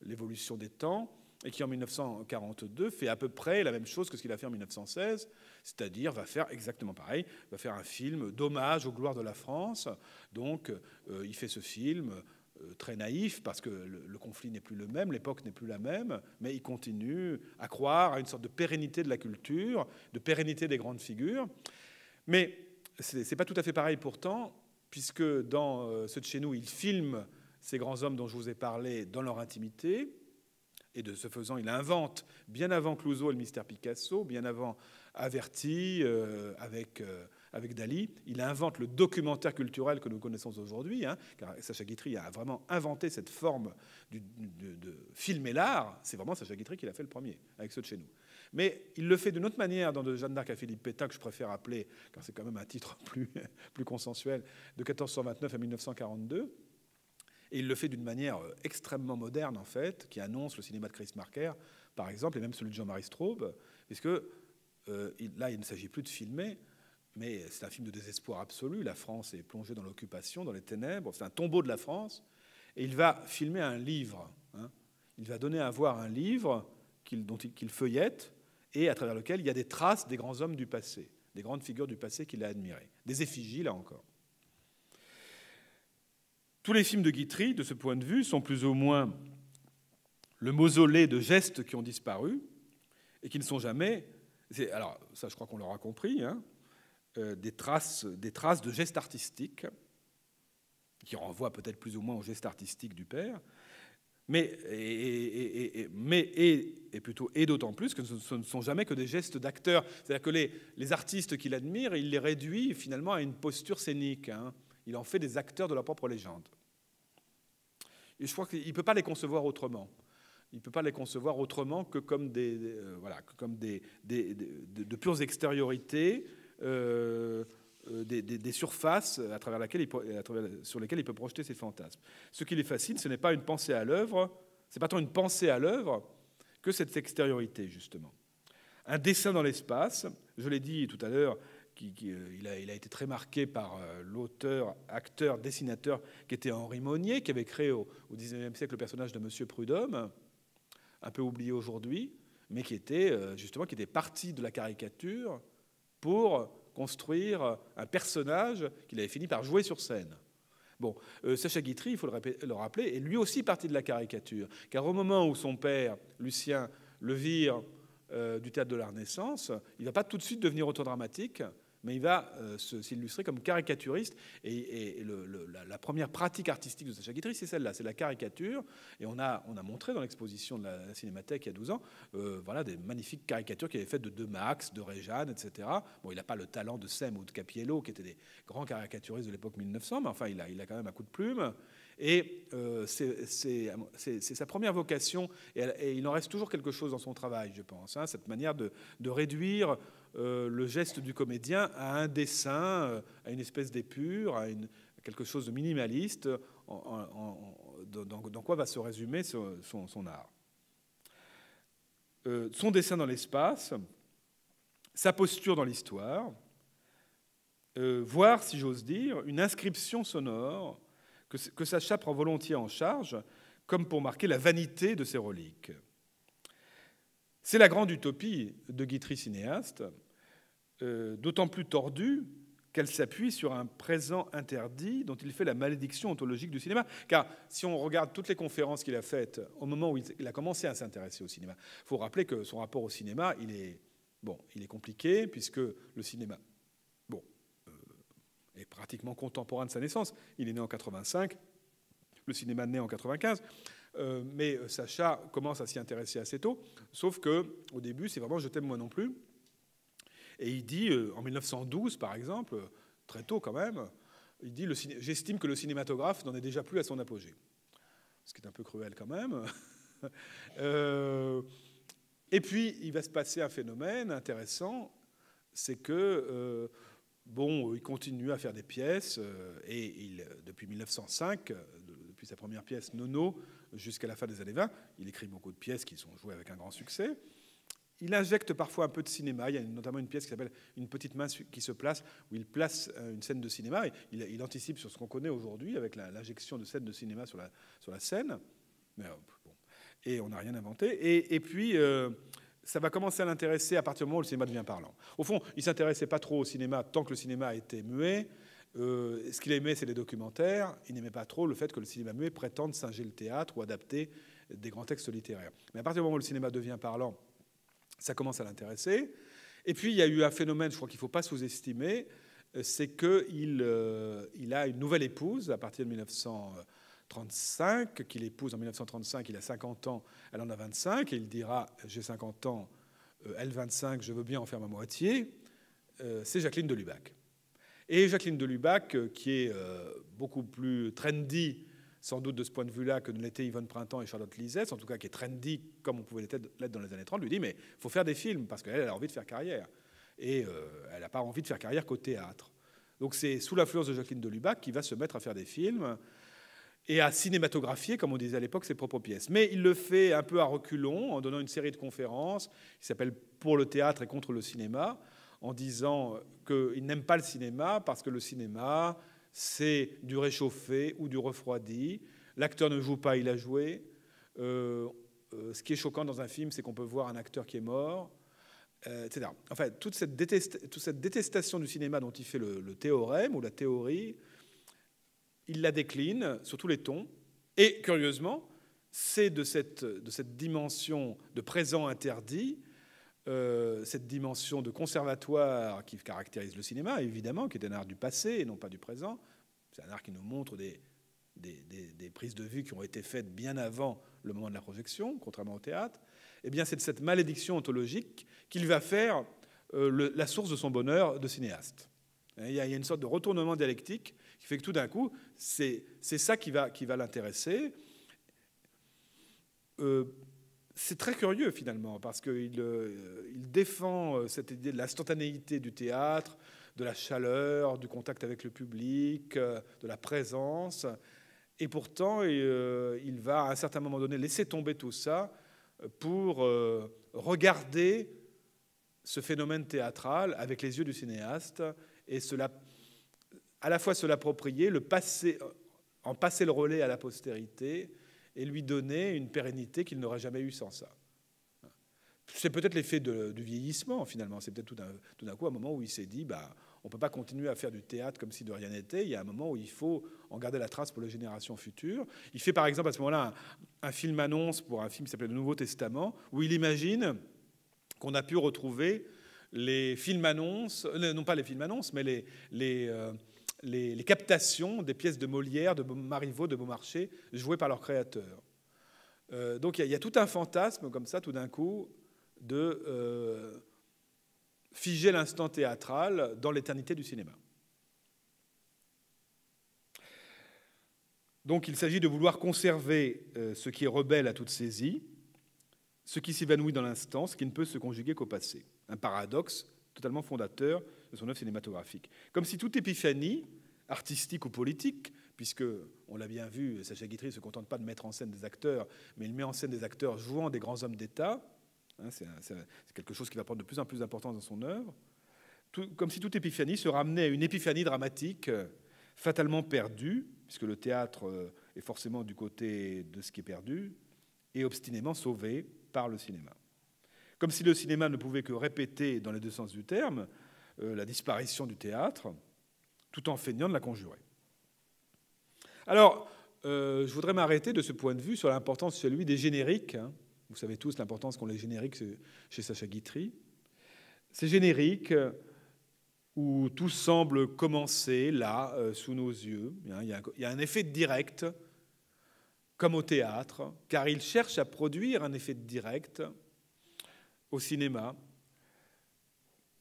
l'évolution des temps, et qui, en 1942, fait à peu près la même chose que ce qu'il a fait en 1916, c'est-à-dire va faire exactement pareil, va faire un film d'hommage aux gloires de la France. Donc, il fait ce film très naïf, parce que le conflit n'est plus le même, l'époque n'est plus la même, mais il continue à croire à une sorte de pérennité de la culture, de pérennité des grandes figures. Mais ce n'est pas tout à fait pareil pourtant, puisque dans Ceux de chez nous, il filme ces grands hommes dont je vous ai parlé dans leur intimité, et de ce faisant, il invente, bien avant Clouzot et le mystère Picasso, bien avant Averti avec Dali, il invente le documentaire culturel que nous connaissons aujourd'hui, hein, car Sacha Guitry a vraiment inventé cette forme de filmer l'art. C'est vraiment Sacha Guitry qui l'a fait le premier, avec Ceux de chez nous. Mais il le fait d'une autre manière dans De Jeanne d'Arc à Philippe Pétain, que je préfère appeler, car c'est quand même un titre plus consensuel, de 1429 à 1942. Et il le fait d'une manière extrêmement moderne, en fait, qui annonce le cinéma de Chris Marker, par exemple, et même celui de Jean-Marie Straub, puisque là, il ne s'agit plus de filmer, mais c'est un film de désespoir absolu. La France est plongée dans l'occupation, dans les ténèbres. C'est un tombeau de la France. Et il va filmer un livre. Hein. Il va donner à voir un livre qu'il feuillette, et à travers lequel il y a des traces des grands hommes du passé, des grandes figures du passé qu'il a admirées. Des effigies, là encore. Tous les films de Guitry, de ce point de vue, sont plus ou moins le mausolée de gestes qui ont disparu et qui ne sont jamais... Alors, ça, je crois qu'on l'aura compris, hein, des traces de gestes artistiques qui renvoient peut-être plus ou moins aux gestes artistiques du père, mais d'autant plus que ce ne sont jamais que des gestes d'acteurs. C'est-à-dire que les artistes qu'il admire, il les réduit finalement à une posture scénique. Hein. Il en fait des acteurs de leur propre légende. Et je crois qu'il ne peut pas les concevoir autrement. Il ne peut pas les concevoir autrement que comme de pures extériorités, des surfaces sur lesquelles il peut projeter ses fantasmes. Ce qui les fascine, ce n'est pas une pensée à l'œuvre, c'est pas tant une pensée à l'œuvre que cette extériorité, justement. Un dessin dans l'espace, je l'ai dit tout à l'heure, il a été très marqué par l'auteur, acteur, dessinateur qui était Henri Monnier, qui avait créé au XIXe siècle le personnage de Monsieur Prudhomme, un peu oublié aujourd'hui, mais qui était parti de la caricature pour construire un personnage qu'il avait fini par jouer sur scène. Bon, Sacha Guitry, il faut le rappeler, est lui aussi parti de la caricature, car au moment où son père, Lucien, le vire du théâtre de la Renaissance, il ne va pas tout de suite devenir auteur dramatique, mais il va s'illustrer comme caricaturiste. Et la première pratique artistique de Sacha Guitry, c'est celle-là, c'est la caricature. Et on a montré dans l'exposition de la Cinémathèque il y a 12 ans des magnifiques caricatures qu'il avait faites de Max, de Réjeanne, etc. Bon, il n'a pas le talent de Sem ou de Capiello, qui étaient des grands caricaturistes de l'époque 1900, mais enfin, il a quand même un coup de plume. Et c'est sa première vocation, et il en reste toujours quelque chose dans son travail, je pense, hein, cette manière de réduire le geste du comédien à un dessin, à une espèce d'épure, à quelque chose de minimaliste, dans quoi va se résumer son art. Son dessin dans l'espace, sa posture dans l'histoire, voire, si j'ose dire, une inscription sonore que Sacha prend volontiers en charge, comme pour marquer la vanité de ses reliques. C'est la grande utopie de Guitry cinéaste, d'autant plus tordue qu'elle s'appuie sur un présent interdit dont il fait la malédiction ontologique du cinéma. Car si on regarde toutes les conférences qu'il a faites au moment où il a commencé à s'intéresser au cinéma, il faut rappeler que son rapport au cinéma, il est compliqué, puisque le cinéma est pratiquement contemporain de sa naissance. Il est né en 85, le cinéma naît en 95. Mais Sacha commence à s'y intéresser assez tôt, sauf qu'au début, c'est vraiment « je t'aime moi non plus ». Et il dit, en 1912 par exemple, très tôt quand même, il dit « j'estime que le cinématographe n'en est déjà plus à son apogée ». Ce qui est un peu cruel quand même. Et puis, il va se passer un phénomène intéressant, c'est que, il continue à faire des pièces, et depuis 1905, depuis sa première pièce, Nono, jusqu'à la fin des années 20, il écrit beaucoup de pièces qui sont jouées avec un grand succès. Il injecte parfois un peu de cinéma. Il y a notamment une pièce qui s'appelle « Une petite main qui se place », où il place une scène de cinéma. Et il anticipe sur ce qu'on connaît aujourd'hui avec l'injection de scènes de cinéma sur la scène. Mais, et on n'a rien inventé. Et puis, ça va commencer à l'intéresser à partir du moment où le cinéma devient parlant. Au fond, il ne s'intéressait pas trop au cinéma tant que le cinéma était muet. Ce qu'il aimait, c'est les documentaires. Il n'aimait pas trop le fait que le cinéma muet prétende singer le théâtre ou adapter des grands textes littéraires. Mais à partir du moment où le cinéma devient parlant, ça commence à l'intéresser. Et puis, il y a eu un phénomène, je crois qu'il ne faut pas sous-estimer, c'est qu'il a une nouvelle épouse à partir de 1935, qu'il épouse en 1935, il a 50 ans, elle en a 25, et il dira « j'ai 50 ans, elle 25, je veux bien en faire ma moitié », c'est Jacqueline de Lubac. Et Jacqueline de Lubac, qui est beaucoup plus trendy, sans doute de ce point de vue-là, que ne l'étaient Yvonne Printemps et Charlotte Lisette, en tout cas qui est trendy comme on pouvait l'être dans les années 30, lui dit « mais il faut faire des films, parce qu'elle a envie de faire carrière. Et elle n'a pas envie de faire carrière qu'au théâtre. » Donc c'est sous l'influence de Jacqueline de Lubac qu'il va se mettre à faire des films et à cinématographier, comme on disait à l'époque, ses propres pièces. Mais il le fait un peu à reculons, en donnant une série de conférences qui s'appelle « Pour le théâtre et contre le cinéma », en disant qu'il n'aime pas le cinéma parce que le cinéma, c'est du réchauffé ou du refroidi. L'acteur ne joue pas, il a joué. Ce qui est choquant dans un film, c'est qu'on peut voir un acteur qui est mort, etc. Enfin, toute cette détestation du cinéma dont il fait le théorème ou la théorie, il la décline sur tous les tons. Et curieusement, c'est de cette dimension de présent interdit, cette dimension de conservatoire qui caractérise le cinéma, évidemment, qui est un art du passé et non pas du présent. C'est un art qui nous montre des prises de vue qui ont été faites bien avant le moment de la projection, contrairement au théâtre. Eh bien, c'est de cette malédiction ontologique qu'il va faire la source de son bonheur de cinéaste. Il y a une sorte de retournement dialectique qui fait que tout d'un coup, c'est ça qui va l'intéresser. C'est très curieux finalement, parce qu'il défend cette idée de l'instantanéité du théâtre, de la chaleur, du contact avec le public, de la présence. Et pourtant, il va à un certain moment donné laisser tomber tout ça pour regarder ce phénomène théâtral avec les yeux du cinéaste et à la fois se l'approprier, en passer le relais à la postérité et lui donner une pérennité qu'il n'aurait jamais eue sans ça. C'est peut-être l'effet du vieillissement, finalement. C'est peut-être tout d'un coup un moment où il s'est dit on ne peut pas continuer à faire du théâtre comme si de rien n'était. Il y a un moment où il faut en garder la trace pour les générations futures. Il fait par exemple à ce moment-là un film-annonce pour un film qui s'appelle Le Nouveau Testament, où il imagine qu'on a pu retrouver les films-annonces, non pas les films-annonces, mais les captations des pièces de Molière, de Marivaux, de Beaumarchais, jouées par leurs créateurs. Donc il y a tout un fantasme comme ça, tout d'un coup, de figer l'instant théâtral dans l'éternité du cinéma. Donc il s'agit de vouloir conserver ce qui est rebelle à toute saisie, ce qui s'évanouit dans l'instant, ce qui ne peut se conjuguer qu'au passé. Un paradoxe totalement fondateur de son œuvre cinématographique. Comme si toute épiphanie, artistique ou politique, puisque, on l'a bien vu, Sacha Guitry ne se contente pas de mettre en scène des acteurs, mais il met en scène des acteurs jouant des grands hommes d'État. C'est quelque chose qui va prendre de plus en plus d'importance dans son œuvre. Comme si toute épiphanie se ramenait à une épiphanie dramatique fatalement perdue, puisque le théâtre est forcément du côté de ce qui est perdu, et obstinément sauvé par le cinéma. Comme si le cinéma ne pouvait que répéter, dans les deux sens du terme, la disparition du théâtre, tout en feignant de la conjurer. Alors, je voudrais m'arrêter de ce point de vue sur l'importance, celui des génériques. Vous savez tous l'importance qu'ont les génériques chez Sacha Guitry. Ces génériques où tout semble commencer là, sous nos yeux. Il y a un effet direct, comme au théâtre, car il cherche à produire un effet direct au cinéma,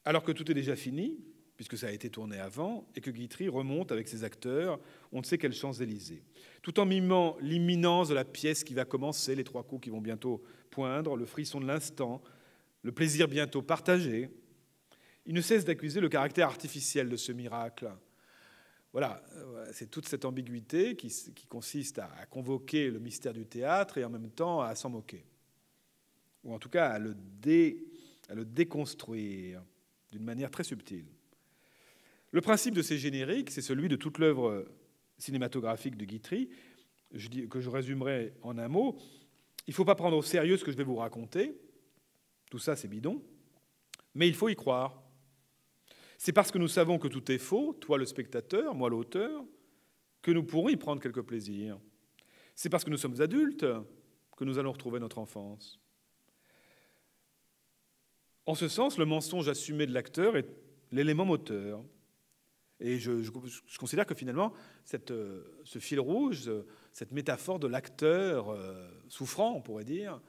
alors que tout est déjà fini, puisque ça a été tourné avant, et que Guitry remonte avec ses acteurs, on ne sait quels Champs-Élysées, tout en mimant l'imminence de la pièce qui va commencer, les trois coups qui vont bientôt poindre, le frisson de l'instant, le plaisir bientôt partagé. Il ne cesse d'accuser le caractère artificiel de ce miracle. Voilà, c'est toute cette ambiguïté qui consiste à convoquer le mystère du théâtre et en même temps à s'en moquer, ou en tout cas à le déconstruire d'une manière très subtile. Le principe de ces génériques, c'est celui de toute l'œuvre cinématographique de Guitry, que je résumerai en un mot. Il ne faut pas prendre au sérieux ce que je vais vous raconter. Tout ça, c'est bidon. Mais il faut y croire. C'est parce que nous savons que tout est faux, toi le spectateur, moi l'auteur, que nous pourrons y prendre quelque plaisir. C'est parce que nous sommes adultes que nous allons retrouver notre enfance. En ce sens, le mensonge assumé de l'acteur est l'élément moteur. Et je considère que finalement, ce fil rouge, cette métaphore de l'acteur souffrant, on pourrait dire,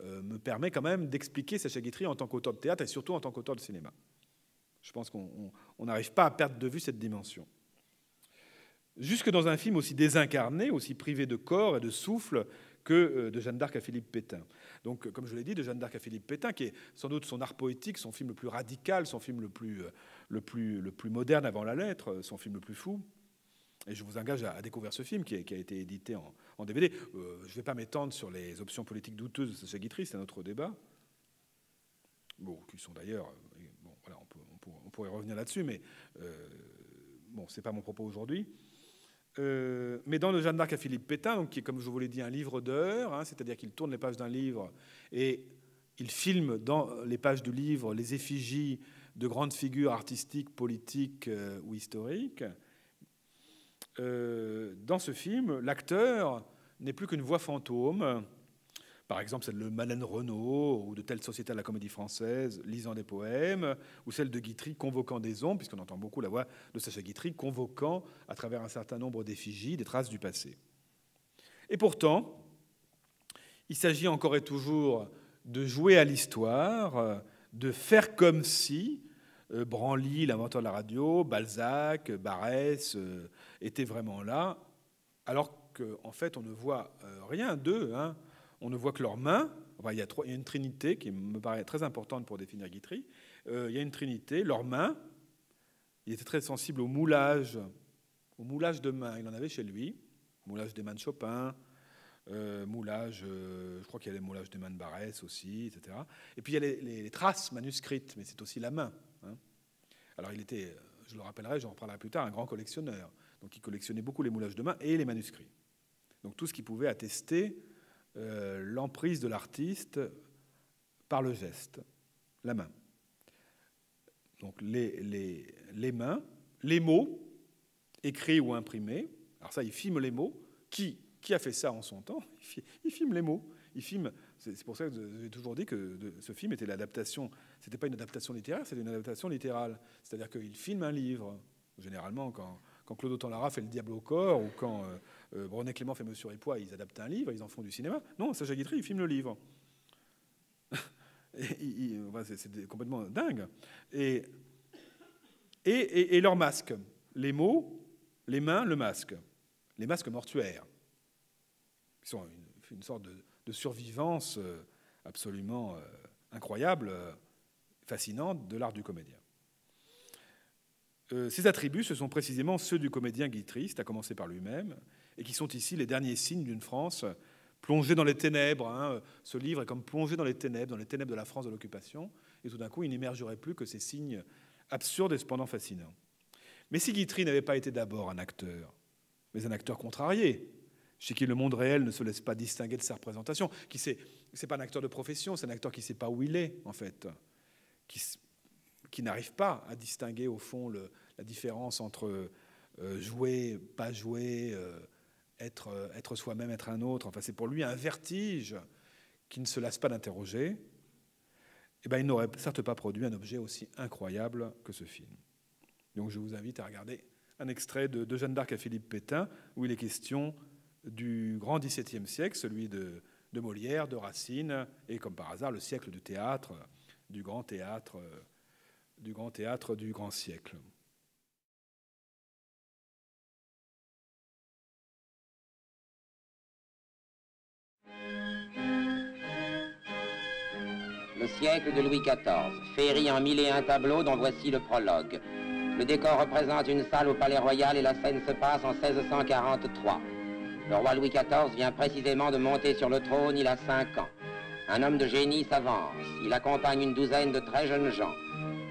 me permet quand même d'expliquer Sacha Guitry en tant qu'auteur de théâtre et surtout en tant qu'auteur de cinéma. Je pense qu'on n'arrive pas à perdre de vue cette dimension. Jusque dans un film aussi désincarné, aussi privé de corps et de souffle que de Jeanne d'Arc à Philippe Pétain. Donc, comme je l'ai dit, de Jeanne d'Arc à Philippe Pétain, qui est sans doute son art poétique, son film le plus radical, son film le plus moderne avant la lettre, son film le plus fou. Et je vous engage à découvrir ce film qui a été édité en DVD. Je ne vais pas m'étendre sur les options politiques douteuses de Sacha Guitry, c'est un autre débat. Bon, qui sont d'ailleurs... Bon, voilà, on pourrait revenir là-dessus, mais bon, ce n'est pas mon propos aujourd'hui. Mais dans le Jeanne d'Arc à Philippe Pétain, donc, qui est, comme je vous l'ai dit, un livre d'heures, c'est-à-dire qu'il tourne les pages d'un livre et il filme dans les pages du livre les effigies de grandes figures artistiques, politiques ou historiques. Dans ce film, l'acteur n'est plus qu'une voix fantôme, par exemple celle de Madeleine Renaud ou de telle société à la Comédie Française lisant des poèmes, ou celle de Guitry convoquant des ombres, puisqu'on entend beaucoup la voix de Sacha Guitry convoquant à travers un certain nombre d'effigies des traces du passé. Et pourtant, il s'agit encore et toujours de jouer à l'histoire, de faire comme si Branly, l'inventeur de la radio, Balzac, Barrès étaient vraiment là, alors qu'en fait on ne voit rien d'eux. Hein. On ne voit que leurs mains. Enfin, il y a une trinité qui me paraît très importante pour définir Guitry. Il y a une trinité, leurs mains. Il était très sensible au moulage de mains. Il en avait chez lui, moulage des mains de Chopin, je crois qu'il y a les moulages des mains de Barrès aussi, etc. Et puis il y a les traces manuscrites, mais c'est aussi la main. Hein. Alors il était, je le rappellerai, j'en reparlerai plus tard, un grand collectionneur. Donc il collectionnait beaucoup les moulages de mains et les manuscrits. Donc tout ce qui pouvait attester l'emprise de l'artiste par le geste, la main. Donc les mains, les mots, écrits ou imprimés. Alors ça, il filme les mots. Qui a fait ça en son temps? Il filme les mots. C'est pour ça que j'ai toujours dit que ce film était l'adaptation. C'était pas une adaptation littéraire, c'était une adaptation littérale. C'est-à-dire qu'il filme un livre. Généralement, quand Claude Autant-Lara fait Le Diable au corps, ou quand René Clément fait Monsieur et Poix, ils adaptent un livre, ils en font du cinéma. Non, Sacha Guitry, il filme le livre. C'est complètement dingue. Et leurs masques. Les mots, les mains, le masque. Les masques mortuaires. Ils sont une sorte de survivance absolument incroyable, fascinante de l'art du comédien. Ces attributs, ce sont précisément ceux du comédien guitriste, à commencer par lui-même, et qui sont ici les derniers signes d'une France plongée dans les ténèbres. Hein. Ce livre est comme plongé dans les ténèbres de la France de l'occupation, et tout d'un coup, il n'émergerait plus que ces signes absurdes et cependant fascinants. Mais si Guitry n'avait pas été d'abord un acteur, mais un acteur contrarié, chez qui le monde réel ne se laisse pas distinguer de sa représentation, c'est pas un acteur de profession, c'est un acteur qui ne sait pas où il est, en fait, qui n'arrive pas à distinguer, au fond, la différence entre jouer, pas jouer, être soi-même, être un autre. Enfin, c'est pour lui un vertige qui ne se lasse pas d'interroger. Eh ben, il n'aurait certes pas produit un objet aussi incroyable que ce film. Donc je vous invite à regarder un extrait de Jeanne d'Arc à Philippe Pétain, où il est question du grand XVIIe siècle, celui de Molière, de Racine, et comme par hasard, le siècle du théâtre, du grand théâtre du grand siècle. Le siècle de Louis XIV, féerie en 1001 tableaux dont voici le prologue. Le décor représente une salle au Palais Royal et la scène se passe en 1643. Le roi Louis XIV vient précisément de monter sur le trône, il a 5 ans. Un homme de génie s'avance, il accompagne une douzaine de très jeunes gens.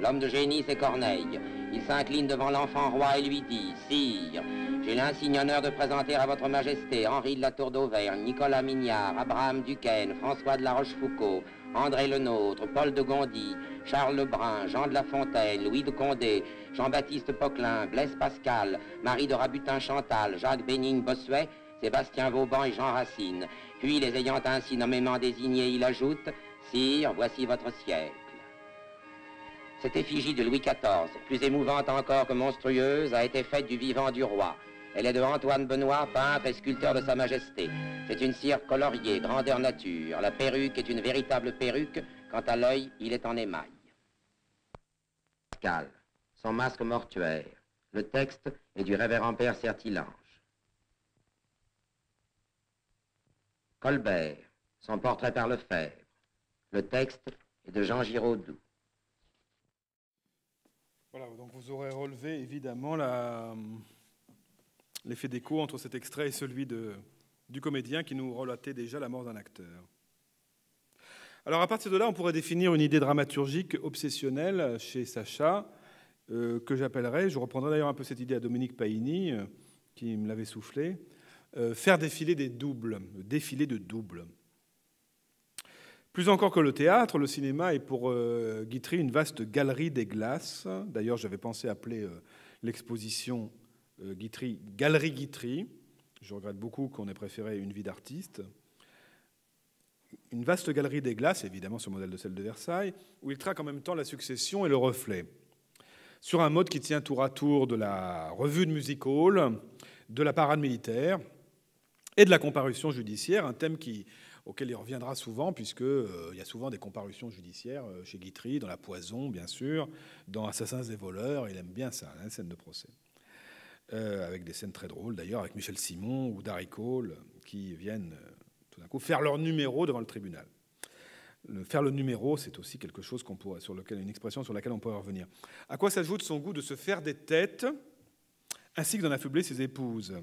L'homme de génie, c'est Corneille. Il s'incline devant l'enfant roi et lui dit « Sire, j'ai l'insigne honneur de présenter à votre majesté Henri de la Tour d'Auvergne, Nicolas Mignard, Abraham Duquesne, François de la Rochefoucauld, André Le Nôtre, Paul de Gondy, Charles Lebrun, Jean de La Fontaine, Louis de Condé, Jean-Baptiste Poquelin, Blaise Pascal, Marie de Rabutin-Chantal, Jacques Bénigne-Bossuet, Sébastien Vauban et Jean Racine. Puis, les ayant ainsi nommément désignés, il ajoute « Sire, voici votre siècle ». Cette effigie de Louis XIV, plus émouvante encore que monstrueuse, a été faite du vivant du roi. Elle est de Antoine Benoît, peintre et sculpteur de Sa Majesté. C'est une cire coloriée, grandeur nature. La perruque est une véritable perruque. Quant à l'œil, il est en émail. Pascal, son masque mortuaire. Le texte est du révérend père Certilange. Colbert, son portrait par Lefebvre. Le texte est de Jean Giraudoux. Voilà, donc vous aurez relevé évidemment l'effet d'écho entre cet extrait et celui du comédien qui nous relatait déjà la mort d'un acteur. Alors à partir de là, on pourrait définir une idée dramaturgique obsessionnelle chez Sacha, que j'appellerais, je reprendrai d'ailleurs un peu cette idée à Dominique Paini, qui me l'avait soufflé, faire défiler des doubles, défiler de doubles. Plus encore que le théâtre, le cinéma est pour Guitry une vaste galerie des glaces. D'ailleurs, j'avais pensé appeler l'exposition Guitry, Galerie Guitry, Je regrette beaucoup qu'on ait préféré Une vie d'artiste. Une vaste galerie des glaces, évidemment sur le modèle de celle de Versailles, où il traque en même temps la succession et le reflet, sur un mode qui tient tour à tour de la revue de music hall, de la parade militaire et de la comparution judiciaire, un thème auquel il reviendra souvent, puisqu'il y a souvent des comparutions judiciaires chez Guitry, dans La Poison, bien sûr, dans Assassins et voleurs, il aime bien ça, les scènes de procès. Avec des scènes très drôles, d'ailleurs, avec Michel Simon ou Darry Cole, qui viennent tout d'un coup faire leur numéro devant le tribunal. Faire le numéro, c'est aussi quelque chose une expression sur laquelle on pourrait revenir. À quoi s'ajoute son goût de se faire des têtes, ainsi que d'en affubler ses épouses.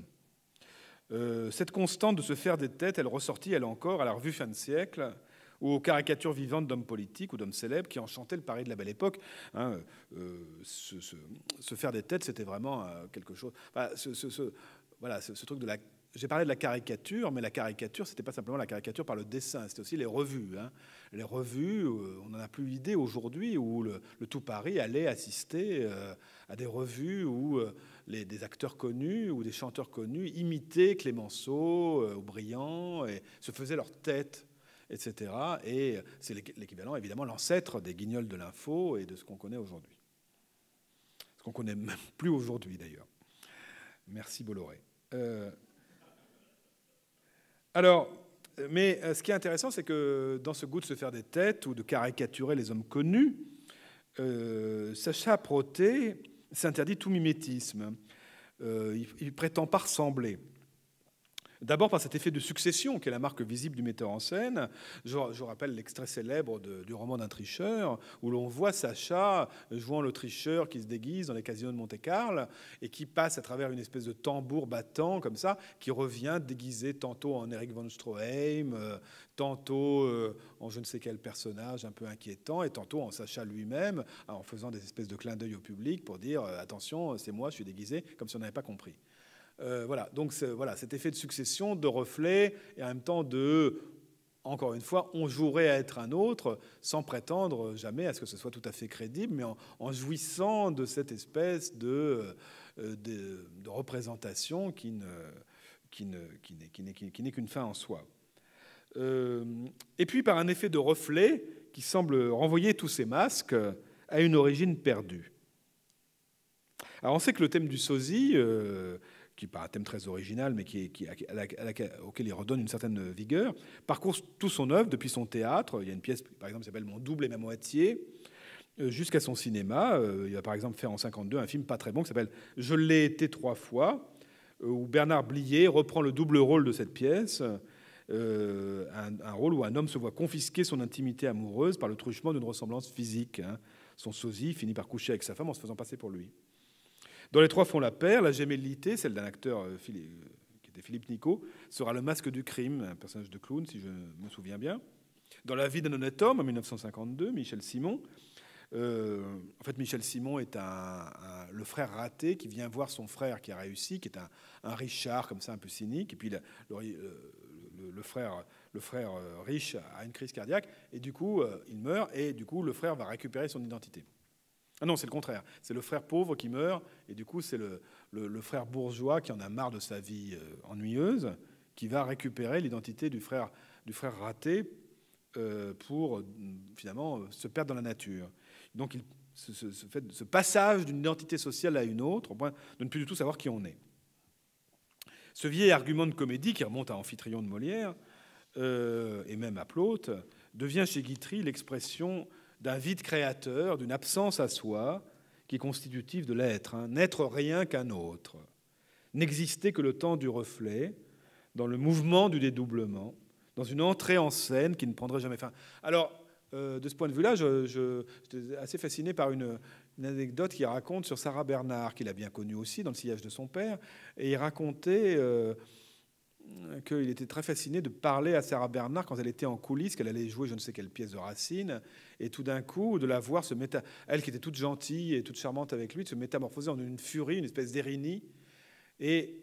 Cette constante de se faire des têtes, elle ressortit, elle encore, à la revue Fin de siècle, ou aux caricatures vivantes d'hommes politiques ou d'hommes célèbres qui enchantaient le Paris de la Belle Époque. Hein, se faire des têtes, c'était vraiment quelque chose... Enfin, ce truc de la... J'ai parlé de la caricature, mais la caricature, c'était pas simplement la caricature par le dessin, c'était aussi les revues. Hein. Les revues, on n'en a plus l'idée aujourd'hui, où le tout Paris allait assister à des revues où des acteurs connus ou des chanteurs connus imitaient Clémenceau, Aubryan, et se faisaient leur tête, etc. Et c'est l'équivalent, évidemment, l'ancêtre des Guignols de l'info et de ce qu'on connaît aujourd'hui. Ce qu'on connaît même plus aujourd'hui, d'ailleurs. Merci Bolloré. Alors, mais ce qui est intéressant, c'est que dans ce goût de se faire des têtes ou de caricaturer les hommes connus, Sacha Proté s'interdit tout mimétisme. Il prétend pas ressembler. D'abord par cet effet de succession qui est la marque visible du metteur en scène. Je rappelle l'extrait célèbre du roman d'un tricheur où l'on voit Sacha jouant le tricheur qui se déguise dans les casinos de Monte-Carlo et qui passe à travers une espèce de tambour battant comme ça, qui revient déguisé tantôt en Eric von Stroheim, tantôt en je ne sais quel personnage un peu inquiétant et tantôt en Sacha lui-même, en faisant des espèces de clins d'œil au public pour dire attention, c'est moi, je suis déguisé, comme si on n'avait pas compris. Voilà, donc cet effet de succession, de reflet, et en même temps encore une fois, on jouerait à être un autre sans prétendre jamais à ce que ce soit tout à fait crédible, mais en jouissant de cette espèce de représentation qui n'est qu'une fin en soi. Et puis par un effet de reflet qui semble renvoyer tous ces masques à une origine perdue. Alors on sait que le thème du sosie, qui n'est pas un thème très original, mais auquel il redonne une certaine vigueur, parcourt toute son œuvre depuis son théâtre. Il y a une pièce, par exemple, qui s'appelle « Mon double et ma moitié », jusqu'à son cinéma. Il va par exemple faire en 1952 un film pas très bon qui s'appelle « Je l'ai été 3 fois », où Bernard Blier reprend le double rôle de cette pièce, un rôle où un homme se voit confisquer son intimité amoureuse par le truchement d'une ressemblance physique. Hein. Son sosie finit par coucher avec sa femme en se faisant passer pour lui. Dans Les Trois font la paire, la gémellité, celle d'un acteur qui était Philippe Nicot, sera le masque du crime, un personnage de clown, si je me souviens bien. Dans La vie d'un honnête homme, en 1952, Michel Simon. En fait, Michel Simon est le frère raté qui vient voir son frère qui a réussi, qui est un richard comme ça, un peu cynique. Et puis le frère riche a une crise cardiaque, et du coup, il meurt, et du coup, le frère va récupérer son identité. Ah non, c'est le contraire. C'est le frère pauvre qui meurt, et du coup, c'est le frère bourgeois qui en a marre de sa vie ennuyeuse, qui va récupérer l'identité du frère raté pour finalement se perdre dans la nature. Donc, ce passage d'une identité sociale à une autre, au point de ne plus du tout savoir qui on est. Ce vieil argument de comédie qui remonte à Amphitryon de Molière, et même à Plaute, devient chez Guitry l'expression d'un vide créateur, d'une absence à soi, qui est constitutive de l'être. Hein. N'être rien qu'un autre. N'exister que le temps du reflet, dans le mouvement du dédoublement, dans une entrée en scène qui ne prendrait jamais fin. Alors, de ce point de vue-là, j'étais assez fasciné par une anecdote qu'il raconte sur Sarah Bernard, qu'il a bien connue aussi dans Le sillage de son père. Et il racontait qu'il était très fasciné de parler à Sarah Bernard quand elle était en coulisses, qu'elle allait jouer je ne sais quelle pièce de Racine, et tout d'un coup, de la voir elle qui était toute gentille et toute charmante avec lui, de se métamorphoser en une furie, une espèce d'Érinie. Et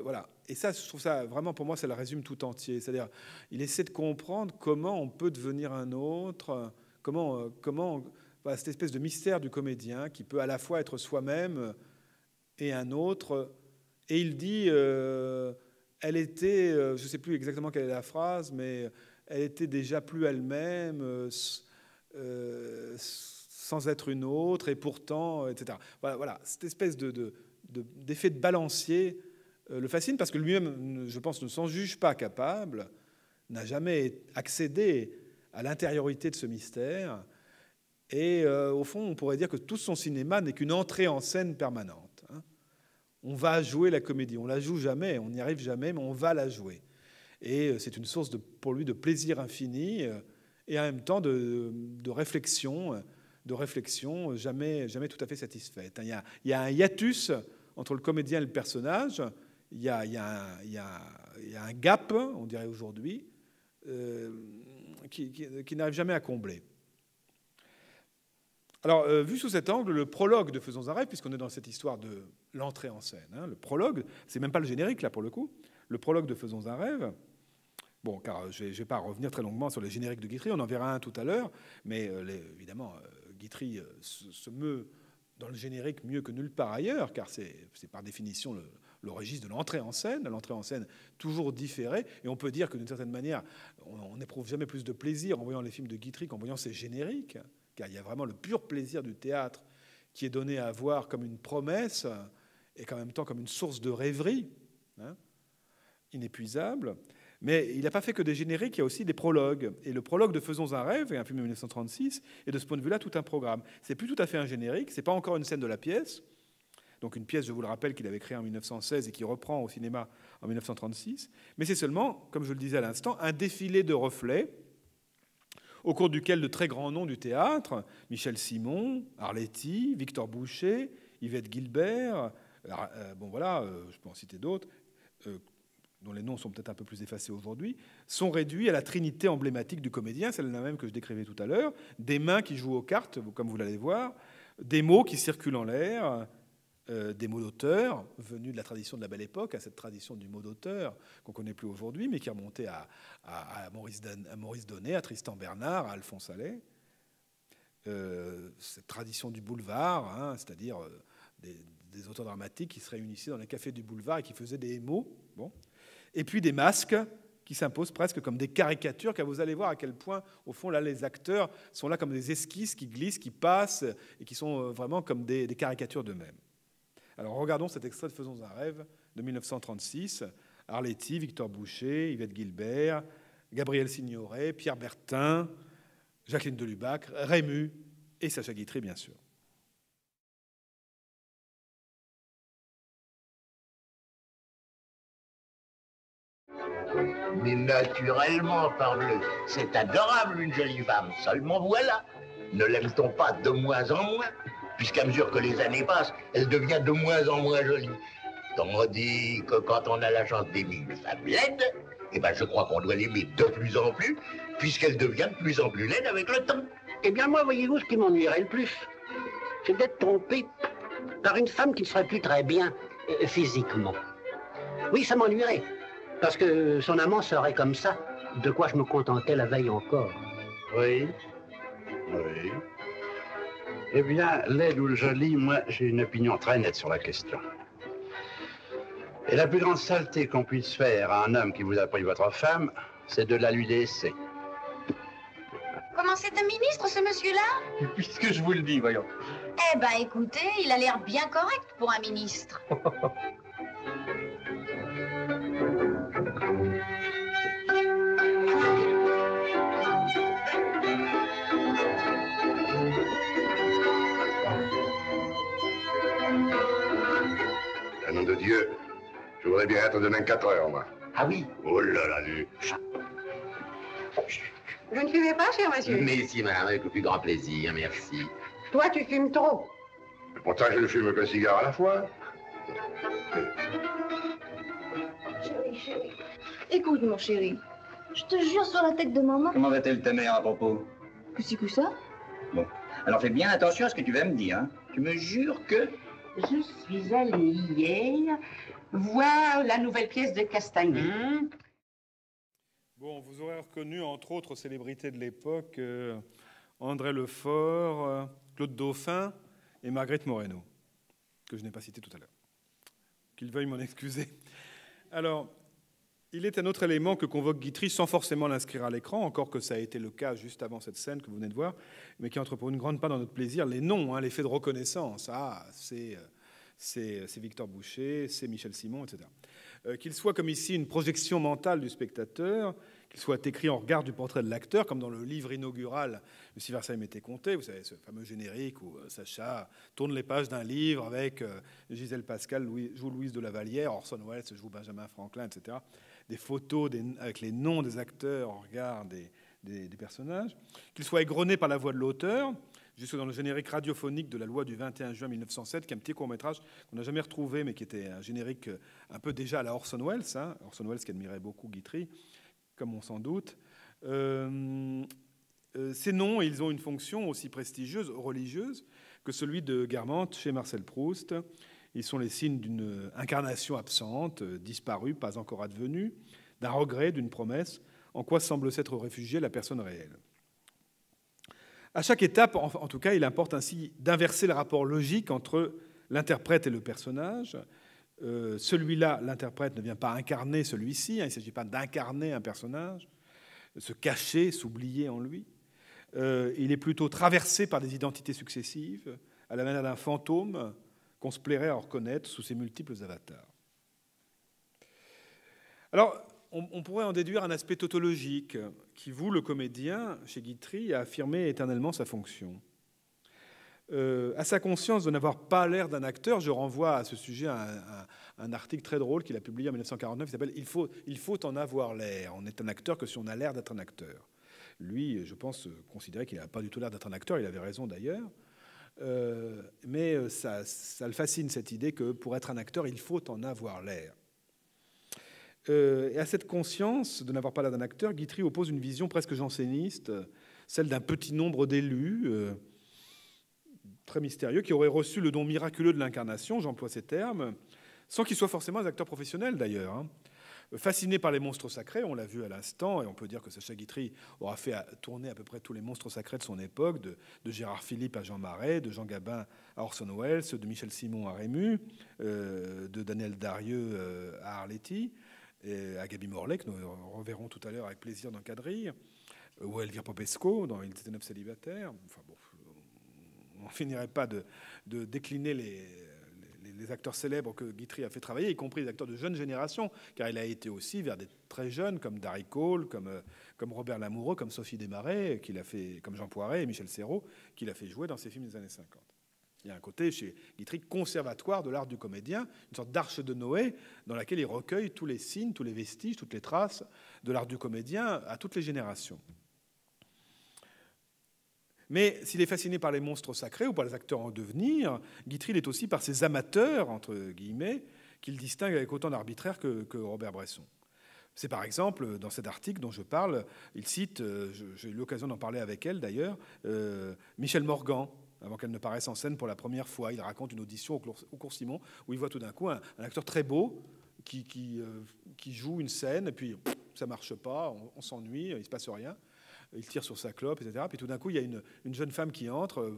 voilà. Et ça, je trouve ça, vraiment, pour moi, ça le résume tout entier. C'est-à-dire, il essaie de comprendre comment on peut devenir un autre, comment voilà, cette espèce de mystère du comédien qui peut à la fois être soi-même et un autre, Et il dit, elle était, je ne sais plus exactement quelle est la phrase, mais elle était déjà plus elle-même, sans être une autre, et pourtant, etc. Voilà, cette espèce d'effet de balancier le fascine, parce que lui-même, je pense, ne s'en juge pas capable, n'a jamais accédé à l'intériorité de ce mystère, et au fond, on pourrait dire que tout son cinéma n'est qu'une entrée en scène permanente. Hein. On va jouer la comédie, on la joue jamais, on n'y arrive jamais, mais on va la jouer. Et c'est une source pour lui de plaisir infini et en même temps de réflexion jamais tout à fait satisfaite. Il y a un hiatus entre le comédien et le personnage, il y a un gap, on dirait aujourd'hui, qui n'arrive jamais à combler. Alors, vu sous cet angle, le prologue de Faisons un rêve, puisqu'on est dans cette histoire de l'entrée en scène, hein, le prologue, c'est même pas le générique là pour le coup, le prologue de Faisons un rêve. Bon, car je ne vais pas revenir très longuement sur les génériques de Guitry, on en verra un tout à l'heure, mais évidemment, Guitry se meut dans le générique mieux que nulle part ailleurs, car c'est par définition le registre de l'entrée en scène toujours différée, et on peut dire que d'une certaine manière, on n'éprouve jamais plus de plaisir en voyant les films de Guitry qu'en voyant ses génériques, car il y a vraiment le pur plaisir du théâtre qui est donné à voir comme une promesse et en même temps comme une source de rêverie, hein, inépuisable. Mais il n'a pas fait que des génériques, il y a aussi des prologues. Et le prologue de Faisons un rêve, un film de 1936, est de ce point de vue-là tout un programme. C'est plus tout à fait un générique, c'est pas encore une scène de la pièce. Donc une pièce, je vous le rappelle, qu'il avait créée en 1916 et qui reprend au cinéma en 1936. Mais c'est seulement, comme je le disais à l'instant, un défilé de reflets au cours duquel de très grands noms du théâtre, Michel Simon, Arletty, Victor Boucher, Yvette Guilbert, bon voilà, je peux en citer d'autres, dont les noms sont peut-être un peu plus effacés aujourd'hui, sont réduits à la trinité emblématique du comédien, celle-là même que je décrivais tout à l'heure, des mains qui jouent aux cartes, comme vous l'allez voir, des mots qui circulent en l'air, des mots d'auteur, venus de la tradition de la Belle Époque, à cette tradition du mot d'auteur qu'on ne connaît plus aujourd'hui, mais qui remontait à Maurice Donnet, à Tristan Bernard, à Alphonse Allais. Cette tradition du boulevard, hein, c'est-à-dire des auteurs dramatiques qui se réunissaient dans les cafés du boulevard et qui faisaient des mots. Bon. Et puis des masques qui s'imposent presque comme des caricatures, car vous allez voir à quel point, au fond, là, les acteurs sont là comme des esquisses qui glissent, qui passent, et qui sont vraiment comme des caricatures d'eux-mêmes. Alors regardons cet extrait de Faisons un rêve de 1936. Arletty, Victor Boucher, Yvette Guilbert, Gabriel Signoret, Pierre Bertin, Jacqueline de Lubac, Rému et Sacha Guitry, bien sûr. Mais naturellement, parbleu, c'est adorable une jolie femme. Seulement voilà, ne l'aime-t-on pas de moins en moins, puisqu'à mesure que les années passent, elle devient de moins en moins jolie. Tandis que quand on a la chance d'aimer une femme laide, eh ben je crois qu'on doit l'aimer de plus en plus, puisqu'elle devient de plus en plus laide avec le temps. Eh bien moi, voyez-vous, ce qui m'ennuierait le plus, c'est d'être trompé par une femme qui ne serait plus très bien physiquement. Oui, ça m'ennuierait. Parce que son amant serait comme ça, de quoi je me contentais la veille encore. Oui, oui. Eh bien, laide ou jolie, moi, j'ai une opinion très nette sur la question. Et la plus grande saleté qu'on puisse faire à un homme qui vous a pris votre femme, c'est de la lui laisser. Comment c'est un ministre, ce monsieur-là? Puisque je vous le dis, voyons. Eh ben, écoutez, il a l'air bien correct pour un ministre. Au nom de Dieu, je voudrais bien être demain 4 heures, moi. Ah oui? Oh là là, lui. Je ne fumais pas, cher monsieur. Mais si, madame, avec le plus grand plaisir, merci. Toi, tu fumes trop. Mais pourtant, je ne fume qu'un cigare à la fois. Chérie, chérie. Écoute, mon chéri. Je te jure sur la tête de maman. Comment va-t-elle ta mère à propos? Que c'est que ça? Bon, alors fais bien attention à ce que tu vas me dire. Hein. Tu me jures que... Je suis allée hier voir la nouvelle pièce de Castagnet. Bon, vous aurez reconnu, entre autres célébrités de l'époque, André Lefort, Claude Dauphin et Marguerite Moreno, que je n'ai pas cité tout à l'heure. qu'il veuille m'en excuser. Alors, il est un autre élément que convoque Guitry sans forcément l'inscrire à l'écran, encore que ça a été le cas juste avant cette scène que vous venez de voir, mais qui entre pour une grande part dans notre plaisir, les noms, hein, l'effet de reconnaissance. Ah, c'est Victor Boucher, c'est Michel Simon, etc. Qu'il soit comme ici une projection mentale du spectateur, qu'il soit écrit en regard du portrait de l'acteur, comme dans le livre inaugural de Si Versailles m'était compté, vous savez, ce fameux générique où Sacha tourne les pages d'un livre avec Gisèle Pascal joue Louise de la Vallière, Orson Welles joue Benjamin Franklin, etc. Des photos avec les noms des acteurs en regard des personnages, qu'il soit égrené par la voix de l'auteur, jusque dans le générique radiophonique de la loi du 21 juin 1907, qui est un petit court-métrage qu'on n'a jamais retrouvé, mais qui était un générique un peu déjà à la Orson Welles, hein, Orson Welles qui admirait beaucoup Guitry, comme on s'en doute. Ces noms, ils ont une fonction aussi prestigieuse, religieuse, que celui de Guermantes chez Marcel Proust. Ils sont les signes d'une incarnation absente, disparue, pas encore advenue, d'un regret, d'une promesse, en quoi semble s'être réfugiée la personne réelle. À chaque étape, en tout cas, il importe ainsi d'inverser le rapport logique entre l'interprète et le personnage. Celui-là, l'interprète, ne vient pas incarner celui-ci, hein, il ne s'agit pas d'incarner un personnage, se cacher, s'oublier en lui. Il est plutôt traversé par des identités successives, à la manière d'un fantôme qu'on se plairait à reconnaître sous ses multiples avatars. Alors, on pourrait en déduire un aspect tautologique qui voue le comédien, chez Guitry, à affirmer éternellement sa fonction. À sa conscience de n'avoir pas l'air d'un acteur, je renvoie à ce sujet à un article très drôle qu'il a publié en 1949 qui s'appelle « Il faut en avoir l'air. On n'est un acteur que si on a l'air d'être un acteur ». Lui, je pense, considérait qu'il n'avait pas du tout l'air d'être un acteur, il avait raison d'ailleurs. Mais ça le fascine, cette idée que pour être un acteur, il faut en avoir l'air. Et à cette conscience de n'avoir pas l'air d'un acteur, Guitry oppose une vision presque janséniste, celle d'un petit nombre d'élus, très mystérieux, qui auraient reçu le don miraculeux de l'incarnation, j'emploie ces termes, sans qu'ils soient forcément des acteurs professionnels d'ailleurs. Hein. Fasciné par les monstres sacrés, on l'a vu à l'instant, et on peut dire que Sacha Guitry aura fait tourner à peu près tous les monstres sacrés de son époque, de Gérard Philippe à Jean Marais, de Jean Gabin à Orson Welles, de Michel Simon à Rému, de Daniel Darieux à Arletty, et à Gaby Morlet, que nous reverrons tout à l'heure avec plaisir dans Quadrille, ou à Elvire Popesco dans Il était 9 célibataires. Enfin, bon, on n'en finirait pas de décliner les acteurs célèbres que Guitry a fait travailler, y compris les acteurs de jeune génération, car il a été aussi vers des très jeunes comme Darry Cole, comme Robert Lamoureux, comme Sophie Desmarais, qu'il a fait, comme Jean Poiret et Michel Serrault, qu'il a fait jouer dans ses films des années 50. Il y a un côté chez Guitry conservatoire de l'art du comédien, une sorte d'arche de Noé dans laquelle il recueille tous les signes, tous les vestiges, toutes les traces de l'art du comédien à toutes les générations. Mais s'il est fasciné par les monstres sacrés ou par les acteurs en devenir, Guitry l'est aussi par ses amateurs, entre guillemets, qu'il distingue avec autant d'arbitraire que Robert Bresson. C'est par exemple, dans cet article dont je parle, il cite, j'ai eu l'occasion d'en parler avec elle d'ailleurs, Michel Morgan, avant qu'elle ne paraisse en scène pour la première fois. Il raconte une audition au Cours Simon, où il voit tout d'un coup un acteur très beau qui joue une scène, et puis ça ne marche pas, on s'ennuie, il ne se passe rien. Il tire sur sa clope, etc. Puis tout d'un coup, il y a une jeune femme qui entre,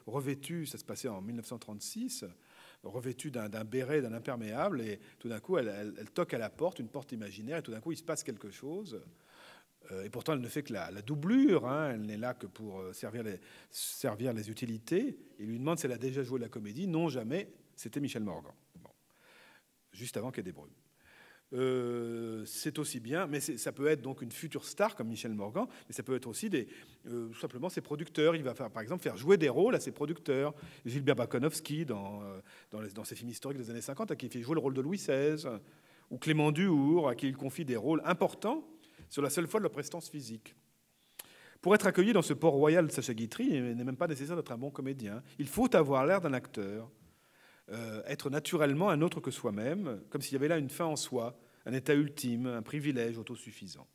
revêtue, ça se passait en 1936, revêtue d'un béret, d'un imperméable, et tout d'un coup, elle toque à la porte, une porte imaginaire, et tout d'un coup, il se passe quelque chose. Et pourtant, elle ne fait que la doublure, hein, elle n'est là que pour servir les utilités. Il lui demande si elle a déjà joué la comédie. Non, jamais. C'était Michel Morgan. Bon. Juste avant qu'il y ait des brumes. C'est aussi bien, mais ça peut être donc une future star comme Michel Morgan, mais ça peut être aussi tout simplement ses producteurs. Il va par exemple faire jouer des rôles à ses producteurs. Gilbert Bakonowski dans ses films historiques des années 50, à qui il fait jouer le rôle de Louis XVI, ou Clément Duhour, à qui il confie des rôles importants sur la seule foi de leur prestance physique. Pour être accueilli dans ce port royal de Sacha Guitry, il n'est même pas nécessaire d'être un bon comédien. Il faut avoir l'air d'un acteur. Être naturellement un autre que soi-même, comme s'il y avait là une fin en soi, un état ultime, un privilège autosuffisant.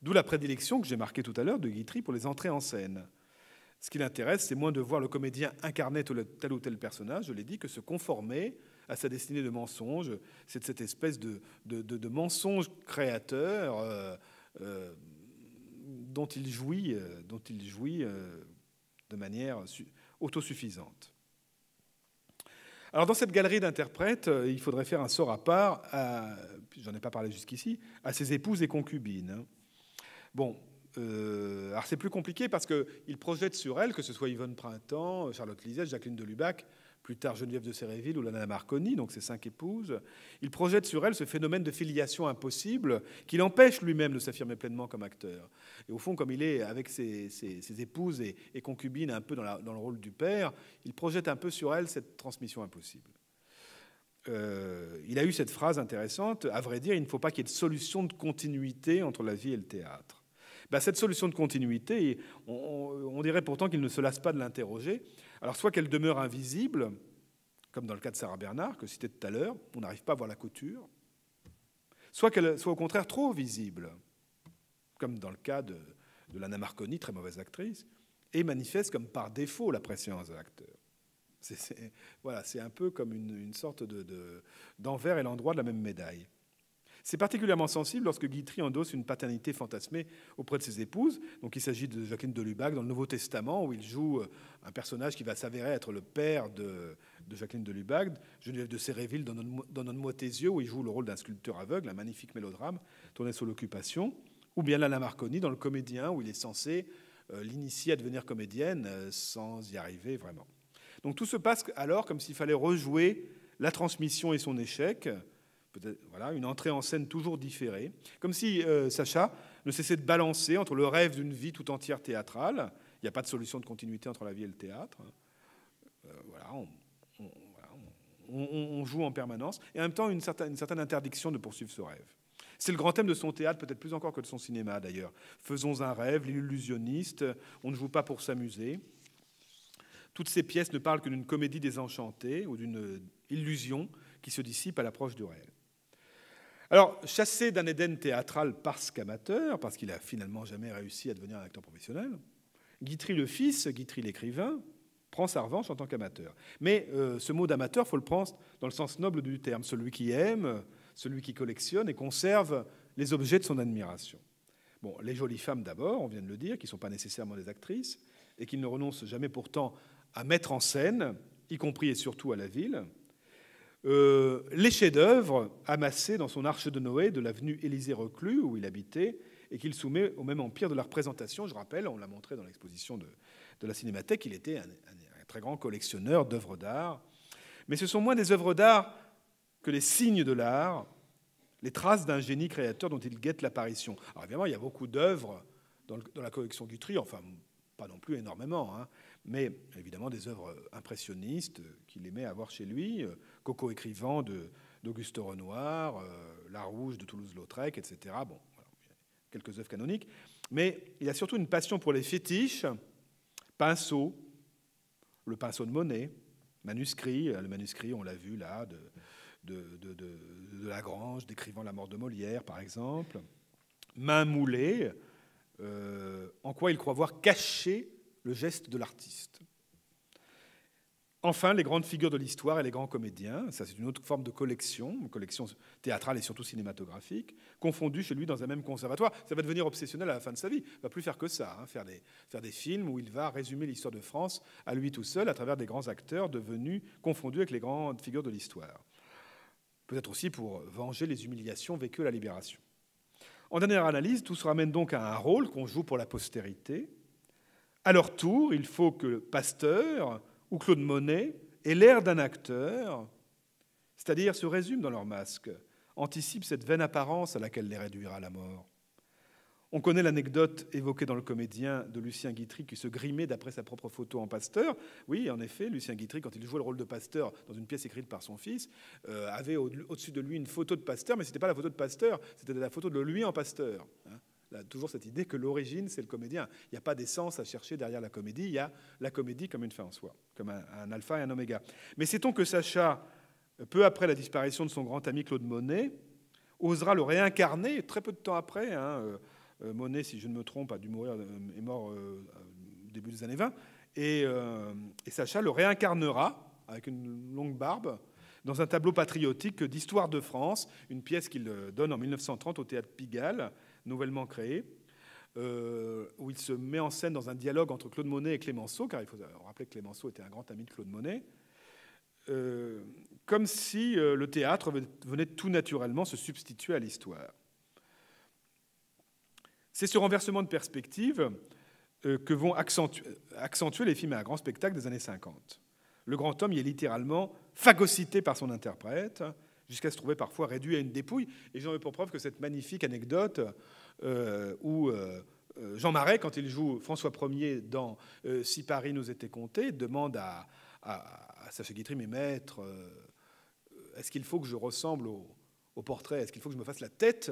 D'où la prédilection que j'ai marquée tout à l'heure de Guitry pour les entrées en scène. Ce qui l'intéresse, c'est moins de voir le comédien incarner tel ou tel personnage, je l'ai dit, que se conformer à sa destinée de mensonge. C'est cette espèce de mensonge créateur dont il jouit de manière autosuffisante. Alors dans cette galerie d'interprètes, il faudrait faire un sort à part, j'en ai pas parlé jusqu'ici, à ses épouses et concubines. Bon, alors c'est plus compliqué parce qu'il projette sur elles, que ce soit Yvonne Printemps, Charlotte Lisette, Jacqueline de Lubac, plus tard Geneviève de Séréville ou Lana Marconi, donc ses 5 épouses, il projette sur elles ce phénomène de filiation impossible qui l'empêche lui-même de s'affirmer pleinement comme acteur. Et au fond, comme il est avec ses épouses et concubines un peu dans le rôle du père, il projette un peu sur elles cette transmission impossible. Il a eu cette phrase intéressante, à vrai dire, il ne faut pas qu'il y ait de solution de continuité entre la vie et le théâtre. Ben, cette solution de continuité, on dirait pourtant qu'il ne se lasse pas de l'interroger. Alors soit qu'elle demeure invisible, comme dans le cas de Sarah Bernard, que citait tout à l'heure, on n'arrive pas à voir la couture, soit qu'elle soit au contraire trop visible, comme dans le cas de Lana Marconi, très mauvaise actrice, et manifeste comme par défaut la préséance de l'acteur. Voilà, c'est un peu comme une sorte d'envers et l'endroit de la même médaille. C'est particulièrement sensible lorsque Guitry endosse une paternité fantasmée auprès de ses épouses. Donc il s'agit de Jacqueline de Lubac dans le Nouveau Testament, où il joue un personnage qui va s'avérer être le père de Jacqueline de Lubac, Geneviève de Séréville dans Donne-moi tes yeux, où il joue le rôle d'un sculpteur aveugle, un magnifique mélodrame tourné sur l'occupation, ou bien Lana Marconi dans Le Comédien, où il est censé l'initier à devenir comédienne sans y arriver vraiment. Donc tout se passe alors comme s'il fallait rejouer la transmission et son échec, voilà, une entrée en scène toujours différée, comme si Sacha ne cessait de balancer entre le rêve d'une vie tout entière théâtrale, il n'y a pas de solution de continuité entre la vie et le théâtre, voilà, on joue en permanence, et en même temps une certaine interdiction de poursuivre ce rêve. C'est le grand thème de son théâtre, peut-être plus encore que de son cinéma d'ailleurs. Faisons un rêve, l'illusionniste, on ne joue pas pour s'amuser. Toutes ces pièces ne parlent que d'une comédie désenchantée ou d'une illusion qui se dissipe à l'approche du réel. Alors, chassé d'un Éden théâtral parce qu'amateur, parce qu'il n'a finalement jamais réussi à devenir un acteur professionnel, Guitry le fils, Guitry l'écrivain, prend sa revanche en tant qu'amateur. Mais ce mot d'amateur, il faut le prendre dans le sens noble du terme, celui qui aime, celui qui collectionne et conserve les objets de son admiration. Bon, les jolies femmes d'abord, on vient de le dire, qui ne sont pas nécessairement des actrices, et qui ne renoncent jamais pourtant à mettre en scène, y compris et surtout à la ville, les chefs-d'œuvre amassés dans son arche de Noé de l'avenue Élysée-Reclus, où il habitait, et qu'il soumet au même empire de la représentation. Je rappelle, on l'a montré dans l'exposition de la Cinémathèque, il était un très grand collectionneur d'œuvres d'art. Mais ce sont moins des œuvres d'art que les signes de l'art, les traces d'un génie créateur dont il guette l'apparition. Alors évidemment, il y a beaucoup d'œuvres dans la collection Guitry, enfin pas non plus énormément, hein, mais évidemment des œuvres impressionnistes qu'il aimait avoir chez lui, Coco écrivant d'Auguste Renoir, La Rouge de Toulouse-Lautrec, etc. Bon, voilà, quelques œuvres canoniques. Mais il a surtout une passion pour les fétiches, pinceaux, le pinceau de Monet, manuscrits, le manuscrit, on l'a vu là, de Lagrange, décrivant la mort de Molière, par exemple, main moulée, en quoi il croit voir caché le geste de l'artiste. Enfin, les grandes figures de l'histoire et les grands comédiens, ça c'est une autre forme de collection, une collection théâtrale et surtout cinématographique, confondus chez lui dans un même conservatoire. Ça va devenir obsessionnel à la fin de sa vie. Il ne va plus faire que ça, hein, faire des films où il va résumer l'histoire de France à lui tout seul à travers des grands acteurs devenus confondus avec les grandes figures de l'histoire. Peut-être aussi pour venger les humiliations vécues à la Libération. En dernière analyse, tout se ramène donc à un rôle qu'on joue pour la postérité. À leur tour, il faut que Pasteur ou Claude Monet aient l'air d'un acteur, c'est-à-dire se résument dans leur masque, anticipent cette vaine apparence à laquelle les réduira la mort. On connaît l'anecdote évoquée dans Le Comédien de Lucien Guitry qui se grimait d'après sa propre photo en Pasteur. Oui, en effet, Lucien Guitry, quand il jouait le rôle de Pasteur dans une pièce écrite par son fils, avait au-dessus de lui une photo de Pasteur, mais ce n'était pas la photo de Pasteur, c'était la photo de lui en Pasteur. Là, toujours cette idée que l'origine, c'est le comédien. Il n'y a pas d'essence à chercher derrière la comédie, il y a la comédie comme une fin en soi, comme un alpha et un oméga. Mais sait-on que Sacha, peu après la disparition de son grand ami Claude Monet, osera le réincarner très peu de temps après, Monet, si je ne me trompe, est mort au début des années 20, et Sacha le réincarnera avec une longue barbe dans un tableau patriotique d'Histoire de France, une pièce qu'il donne en 1930 au Théâtre Pigalle, nouvellement créé, où il se met en scène dans un dialogue entre Claude Monet et Clémenceau, car il faut rappeler que Clémenceau était un grand ami de Claude Monet. comme si le théâtre venait tout naturellement se substituer à l'histoire. C'est ce renversement de perspective que vont accentuer les films à grand spectacle des années 50. Le grand homme y est littéralement phagocyté par son interprète, jusqu'à se trouver parfois réduit à une dépouille. Et j'en veux pour preuve que cette magnifique anecdote où Jean Marais, quand il joue François Ier dans Si Paris nous était compté, demande à Sacha Guitry, mes maîtres, est-ce qu'il faut que je ressemble au portrait? Est-ce qu'il faut que je me fasse la tête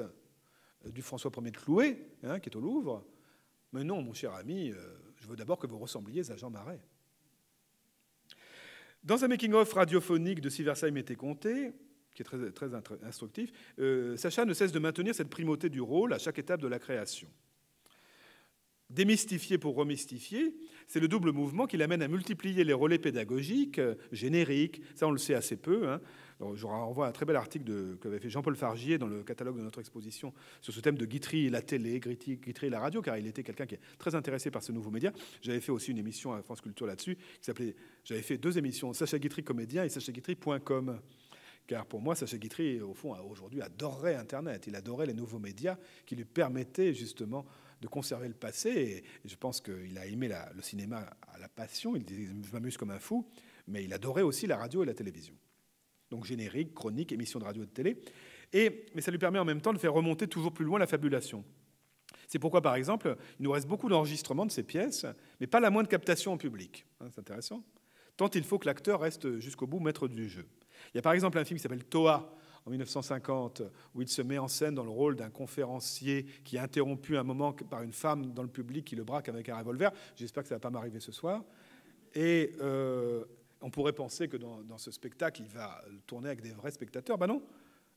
du François Ier de Clouet, hein, qui est au Louvre? Mais non, mon cher ami, je veux d'abord que vous ressembliez à Jean Marais. Dans un making-of radiophonique de Si Versailles m'était compté, qui est très, très instructif, Sacha ne cesse de maintenir cette primauté du rôle à chaque étape de la création. Démystifier pour remystifier, c'est le double mouvement qui l'amène à multiplier les relais pédagogiques, génériques, ça on le sait assez peu. Hein. Alors, je renvoie à un très bel article qu'avait fait Jean-Paul Fargier dans le catalogue de notre exposition sur ce thème de Guitry et la télé, Guitry et la radio, car il était quelqu'un qui est très intéressé par ce nouveau média. J'avais fait aussi une émission à France Culture là-dessus, j'avais fait 2 émissions, Sacha Guitry comédien et sachaguitry.com. Car pour moi, Sacha Guitry, au fond, aujourd'hui, adorait Internet. Il adorait les nouveaux médias qui lui permettaient justement de conserver le passé. Et je pense qu'il a aimé le cinéma à la passion. Il disait « je m'amuse comme un fou », mais il adorait aussi la radio et la télévision. Donc générique, chronique, émission de radio et de télé. Mais ça lui permet en même temps de faire remonter toujours plus loin la fabulation. C'est pourquoi, par exemple, il nous reste beaucoup d'enregistrements de ces pièces, mais pas la moindre captation en public. Hein, c'est intéressant. Tant il faut que l'acteur reste jusqu'au bout maître du jeu. Il y a par exemple un film qui s'appelle Toa, en 1950, où il se met en scène dans le rôle d'un conférencier qui est interrompu un moment par une femme dans le public qui le braque avec un revolver. J'espère que ça ne va pas m'arriver ce soir. Et on pourrait penser que dans ce spectacle, il va tourner avec des vrais spectateurs. Ben non.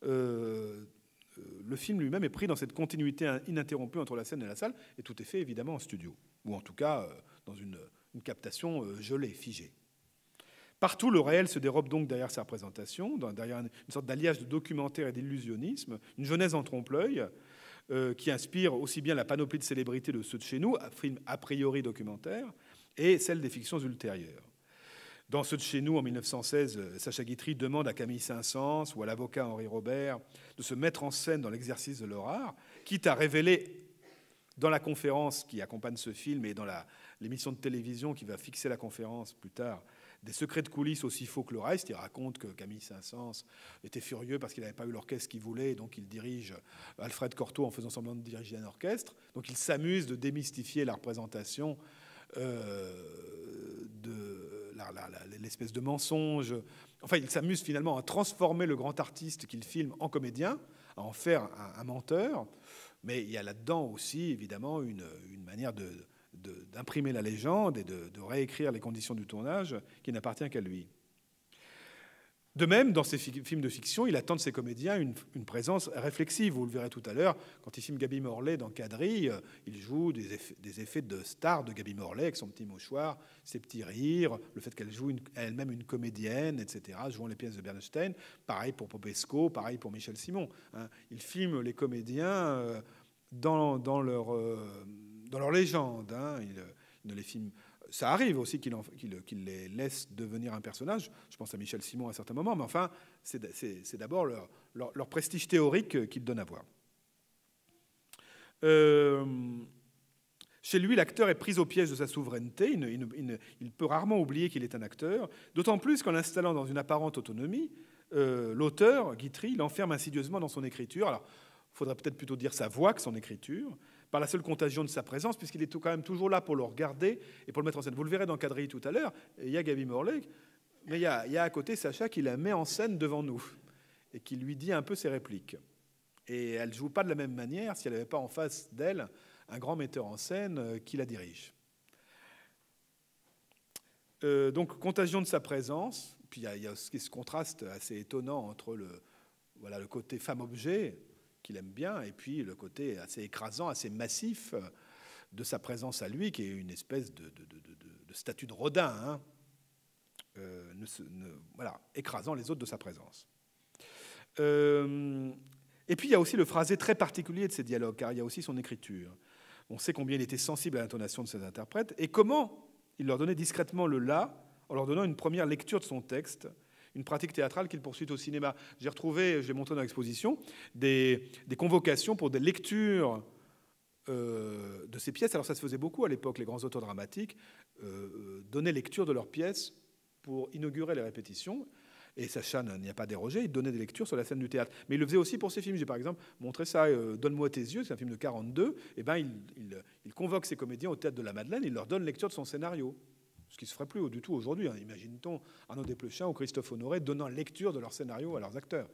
Le film lui-même est pris dans cette continuité ininterrompue entre la scène et la salle, et tout est fait évidemment en studio, ou en tout cas dans une captation gelée, figée. Partout, le réel se dérobe donc derrière sa représentation, derrière une sorte d'alliage de documentaire et d'illusionnisme, une genèse en trompe-l'œil qui inspire aussi bien la panoplie de célébrités de ceux de chez nous, films a priori documentaires, et celle des fictions ultérieures. Dans ceux de chez nous, en 1916, Sacha Guitry demande à Camille Saint-Saëns ou à l'avocat Henri Robert de se mettre en scène dans l'exercice de leur art, quitte à révéler dans la conférence qui accompagne ce film et dans l'émission de télévision qui va fixer la conférence plus tard, des secrets de coulisses aussi faux que le reste. Il raconte que Camille Saint-Saëns était furieux parce qu'il n'avait pas eu l'orchestre qu'il voulait, et donc il dirige Alfred Cortot en faisant semblant de diriger un orchestre. Donc il s'amuse de démystifier la représentation de l'espèce de mensonge. Enfin, il s'amuse finalement à transformer le grand artiste qu'il filme en comédien, à en faire un menteur. Mais il y a là-dedans aussi, évidemment, une manière d'imprimer la légende et de réécrire les conditions du tournage qui n'appartient qu'à lui. De même, dans ses films de fiction, il attend de ses comédiens une présence réflexive. Vous le verrez tout à l'heure, quand il filme Gaby Morley dans Quadrille, il joue des effets de star de Gaby Morley avec son petit mouchoir, ses petits rires, le fait qu'elle joue elle-même une comédienne, etc., jouant les pièces de Bernstein. Pareil pour Popesco, pareil pour Michel Simon. Hein. Il filme les comédiens dans leur légende. Hein. Il ne les filme. Ça arrive aussi qu'il les laisse devenir un personnage. Je pense à Michel Simon à un certain moment, mais enfin, c'est d'abord leur prestige théorique qu'il donne à voir. Chez lui, l'acteur est pris au piège de sa souveraineté. Il peut rarement oublier qu'il est un acteur, d'autant plus qu'en l'installant dans une apparente autonomie, l'auteur, Guitry, l'enferme insidieusement dans son écriture. Alors, il faudrait peut-être plutôt dire sa voix que son écriture, par la seule contagion de sa présence, puisqu'il est quand même toujours là pour le regarder et pour le mettre en scène. Vous le verrez dans Quadrille tout à l'heure, il y a Gaby Morley, mais il y a à côté Sacha qui la met en scène devant nous et qui lui dit un peu ses répliques. Et elle ne joue pas de la même manière si elle n'avait pas en face d'elle un grand metteur en scène qui la dirige. Donc, contagion de sa présence, puis il y a ce contraste assez étonnant entre le côté femme-objet, qu'il aime bien, et puis le côté assez écrasant, assez massif de sa présence à lui, qui est une espèce de statue de Rodin, hein, écrasant les autres de sa présence. Et puis il y a aussi le phrasé très particulier de ces dialogues, car il y a aussi son écriture. On sait combien il était sensible à l'intonation de ses interprètes, et comment il leur donnait discrètement le « là », en leur donnant une première lecture de son texte, une pratique théâtrale qu'il poursuit au cinéma. J'ai retrouvé, je l'ai montré dans l'exposition, des convocations pour des lectures de ces pièces. Alors ça se faisait beaucoup à l'époque, les grands auteurs dramatiques donnaient lecture de leurs pièces pour inaugurer les répétitions. Et Sacha n'y a pas dérogé, il donnait des lectures sur la scène du théâtre. Mais il le faisait aussi pour ses films. J'ai par exemple montré ça, Donne-moi tes yeux, c'est un film de 1942. Et ben, il convoque ses comédiens au Théâtre de la Madeleine, il leur donne lecture de son scénario. Ce qui ne se ferait plus du tout aujourd'hui. Hein. Imagine-t-on Arnaud Desplechin ou Christophe Honoré donnant lecture de leur scénario à leurs acteurs.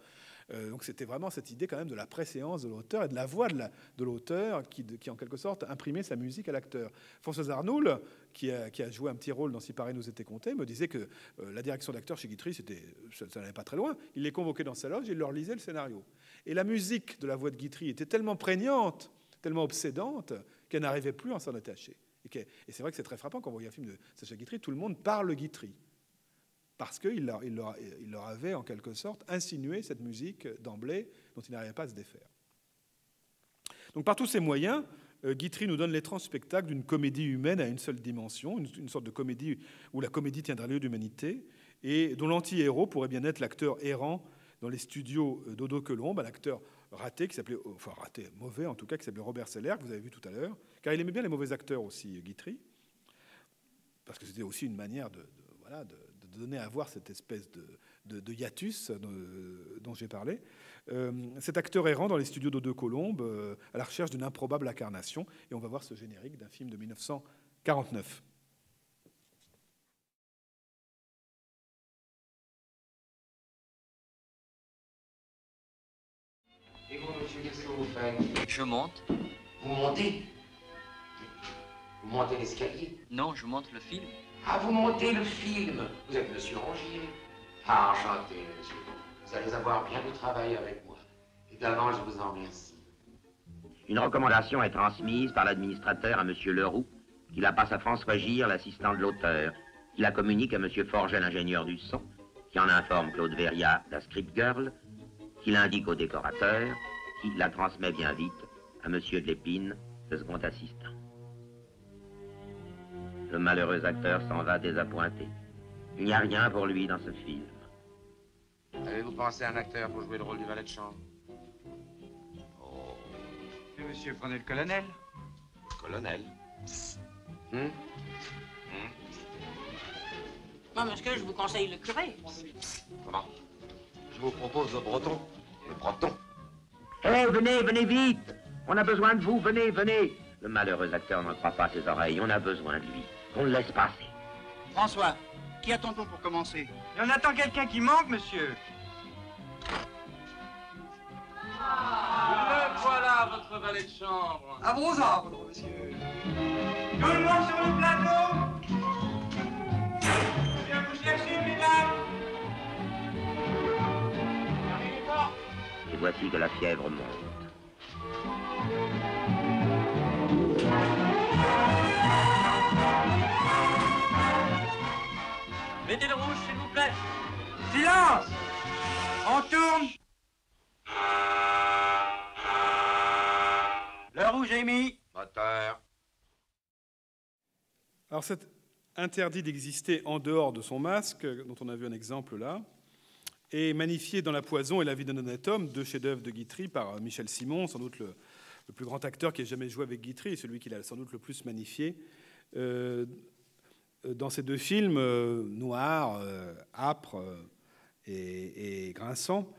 Donc c'était vraiment cette idée quand même de la préséance de l'auteur et de la voix de l'auteur qui en quelque sorte imprimait sa musique à l'acteur. Françoise Arnoul, qui a joué un petit rôle dans Si Paris nous était compté, me disait que la direction d'acteurs chez Guitry, ça n'allait pas très loin. Il les convoquait dans sa loge et il leur lisait le scénario. Et la musique de la voix de Guitry était tellement prégnante, tellement obsédante, qu'elle n'arrivait plus à s'en détacher. Et c'est vrai que c'est très frappant quand on voit un film de Sacha Guitry, tout le monde parle Guitry. Parce qu'il leur avait, en quelque sorte, insinué cette musique d'emblée dont il n'arrivait pas à se défaire. Donc, par tous ces moyens, Guitry nous donne l'étrange spectacle d'une comédie humaine à une seule dimension, une sorte de comédie où la comédie tiendra lieu d'humanité, et dont l'anti-héros pourrait bien être l'acteur errant dans les studios d'Odo Colombe, un acteur raté, qui s'appelait, enfin raté, mauvais en tout cas, qui s'appelait Robert Seller, que vous avez vu tout à l'heure, car il aimait bien les mauvais acteurs aussi, Guitry, parce que c'était aussi une manière de donner à voir cette espèce de hiatus dont j'ai parlé. Cet acteur errant dans les studios d'Odo Colombe à la recherche d'une improbable incarnation. Et on va voir ce générique d'un film de 1949. Et vous, monsieur, qu'est-ce que vous faites? Je monte. Vous montez? Vous montez l'escalier? Non, je monte le film. Ah, vous montez le film. Vous êtes monsieur Rongier. Ah, enchanté, monsieur. Vous allez avoir bien du travail avec moi. Également, je vous en remercie. Une recommandation est transmise par l'administrateur à monsieur Leroux, qui la passe à François Gire, l'assistant de l'auteur, qui la communique à monsieur Forget, l'ingénieur du son, qui en informe Claude Veria, la script girl, qui l'indique au décorateur, qui la transmet bien vite à monsieur de Lépine, le second assistant. Le malheureux acteur s'en va désappointé. Il n'y a rien pour lui dans ce film. Avez-vous pensé à un acteur pour jouer le rôle du valet de chambre? Oh. Et monsieur, prenez le colonel. Colonel? Non, monsieur, je vous conseille le curé. Comment? Je vous propose le breton. Le breton. Hé, venez, venez vite! On a besoin de vous, venez, venez! Le malheureux acteur n'en croit pas à ses oreilles, on a besoin de lui. On le laisse passer. François, qui attend-on pour commencer? Et on attend quelqu'un qui manque, monsieur. Le voilà, votre valet de chambre. À vos ordres, monsieur. Tout le monde sur le plateau. Je viens vous chercher, mesdames. Fermez les portes. Et voici que la fièvre monte. Mettez le rouge, s'il vous plaît. Silence! On tourne. Le rouge est mis. Moteur. Alors, cet interdit d'exister en dehors de son masque, dont on a vu un exemple là, est magnifié dans La Poison et La vie d'un honnête homme, deux chefs-d'œuvre de Guitry par Michel Simon, sans doute le plus grand acteur qui ait jamais joué avec Guitry, et celui qu'il a sans doute le plus magnifié. Dans ces deux films, noirs, âpres et grinçants,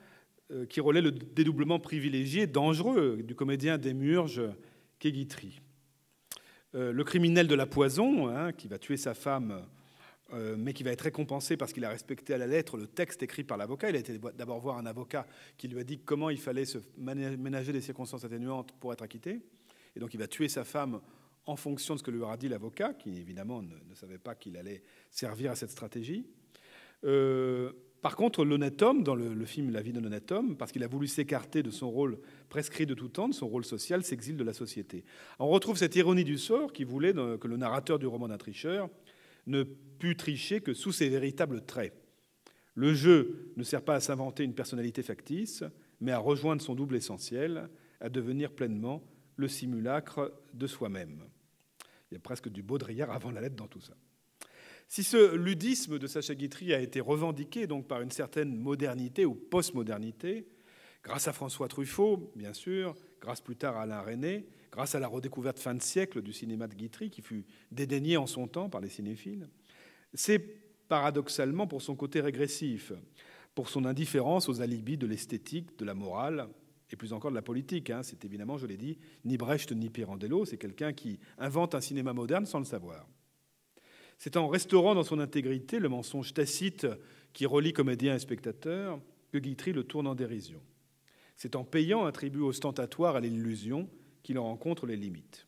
qui relaient le dédoublement privilégié, dangereux, du comédien Démurge qu'est Guitry. Le criminel de La Poison, qui va tuer sa femme, mais qui va être récompensé parce qu'il a respecté à la lettre le texte écrit par l'avocat. Il a été d'abord voir un avocat qui lui a dit comment il fallait se ménager des circonstances atténuantes pour être acquitté. Et donc il va tuer sa femme en fonction de ce que lui aura dit l'avocat, qui évidemment ne savait pas qu'il allait servir à cette stratégie. Par contre, l'honnête homme, dans le film La vie d'un honnête homme, parce qu'il a voulu s'écarter de son rôle prescrit de tout temps, de son rôle social, s'exile de la société. On retrouve cette ironie du sort qui voulait que le narrateur du roman d'un tricheur ne pût tricher que sous ses véritables traits. Le jeu ne sert pas à s'inventer une personnalité factice, mais à rejoindre son double essentiel, à devenir pleinement le simulacre de soi-même. Il y a presque du Baudrillard avant la lettre dans tout ça. Si ce ludisme de Sacha Guitry a été revendiqué donc par une certaine modernité ou postmodernité, grâce à François Truffaut, bien sûr, grâce plus tard à Alain Resnais, grâce à la redécouverte fin de siècle du cinéma de Guitry, qui fut dédaigné en son temps par les cinéphiles, c'est paradoxalement pour son côté régressif, pour son indifférence aux alibis de l'esthétique, de la morale, et plus encore de la politique. C'est évidemment, je l'ai dit, ni Brecht ni Pirandello, c'est quelqu'un qui invente un cinéma moderne sans le savoir. C'est en restaurant dans son intégrité le mensonge tacite qui relie comédien et spectateur que Guitry le tourne en dérision. C'est en payant un tribut ostentatoire à l'illusion qu'il en rencontre les limites.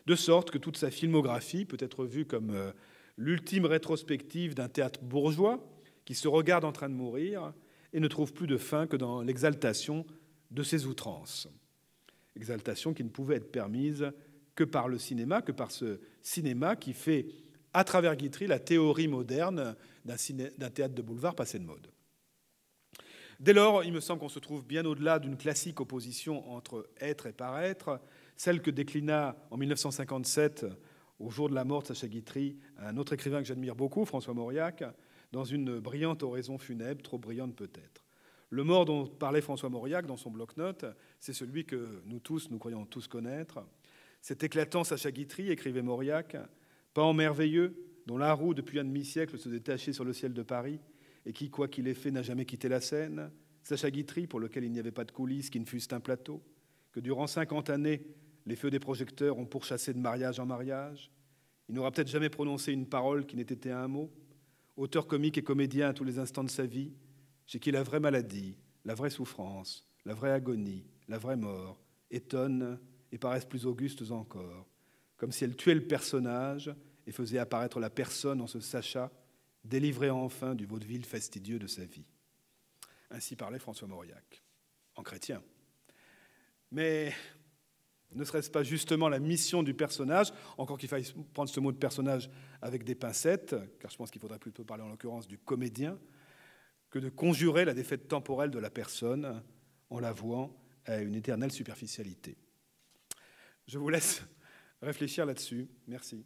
De sorte que toute sa filmographie peut être vue comme l'ultime rétrospective d'un théâtre bourgeois qui se regarde en train de mourir et ne trouve plus de fin que dans l'exaltation de ses outrances. Exaltation qui ne pouvait être permise que par le cinéma, que par ce cinéma qui fait, à travers Guitry, la théorie moderne d'un théâtre de boulevard passé de mode. Dès lors, il me semble qu'on se trouve bien au-delà d'une classique opposition entre être et paraître, celle que déclina en 1957, au jour de la mort de Sacha Guitry, un autre écrivain que j'admire beaucoup, François Mauriac, dans une brillante oraison funèbre, trop brillante peut-être. Le mort dont parlait François Mauriac dans son bloc-notes, c'est celui que nous croyons tous connaître. Cet éclatant Sacha Guitry, écrivait Mauriac, pan merveilleux, dont la roue depuis un demi-siècle se détachait sur le ciel de Paris, et qui, quoi qu'il ait fait, n'a jamais quitté la scène, Sacha Guitry, pour lequel il n'y avait pas de coulisses qui ne fussent un plateau, que durant 50 années, les feux des projecteurs ont pourchassé de mariage en mariage, il n'aura peut-être jamais prononcé une parole qui n'ait été un mot, auteur comique et comédien à tous les instants de sa vie, chez qui la vraie maladie, la vraie souffrance, la vraie agonie, la vraie mort étonnent et paraissent plus augustes encore, comme si elles tuaient le personnage et faisaient apparaître la personne en ce Sacha, délivré enfin du vaudeville fastidieux de sa vie. Ainsi parlait François Mauriac, en chrétien. Mais ne serait-ce pas justement la mission du personnage, encore qu'il faille prendre ce mot de personnage avec des pincettes, car je pense qu'il faudrait plutôt parler en l'occurrence du comédien, que de conjurer la défaite temporelle de la personne en la vouant à une éternelle superficialité. Je vous laisse réfléchir là-dessus. Merci.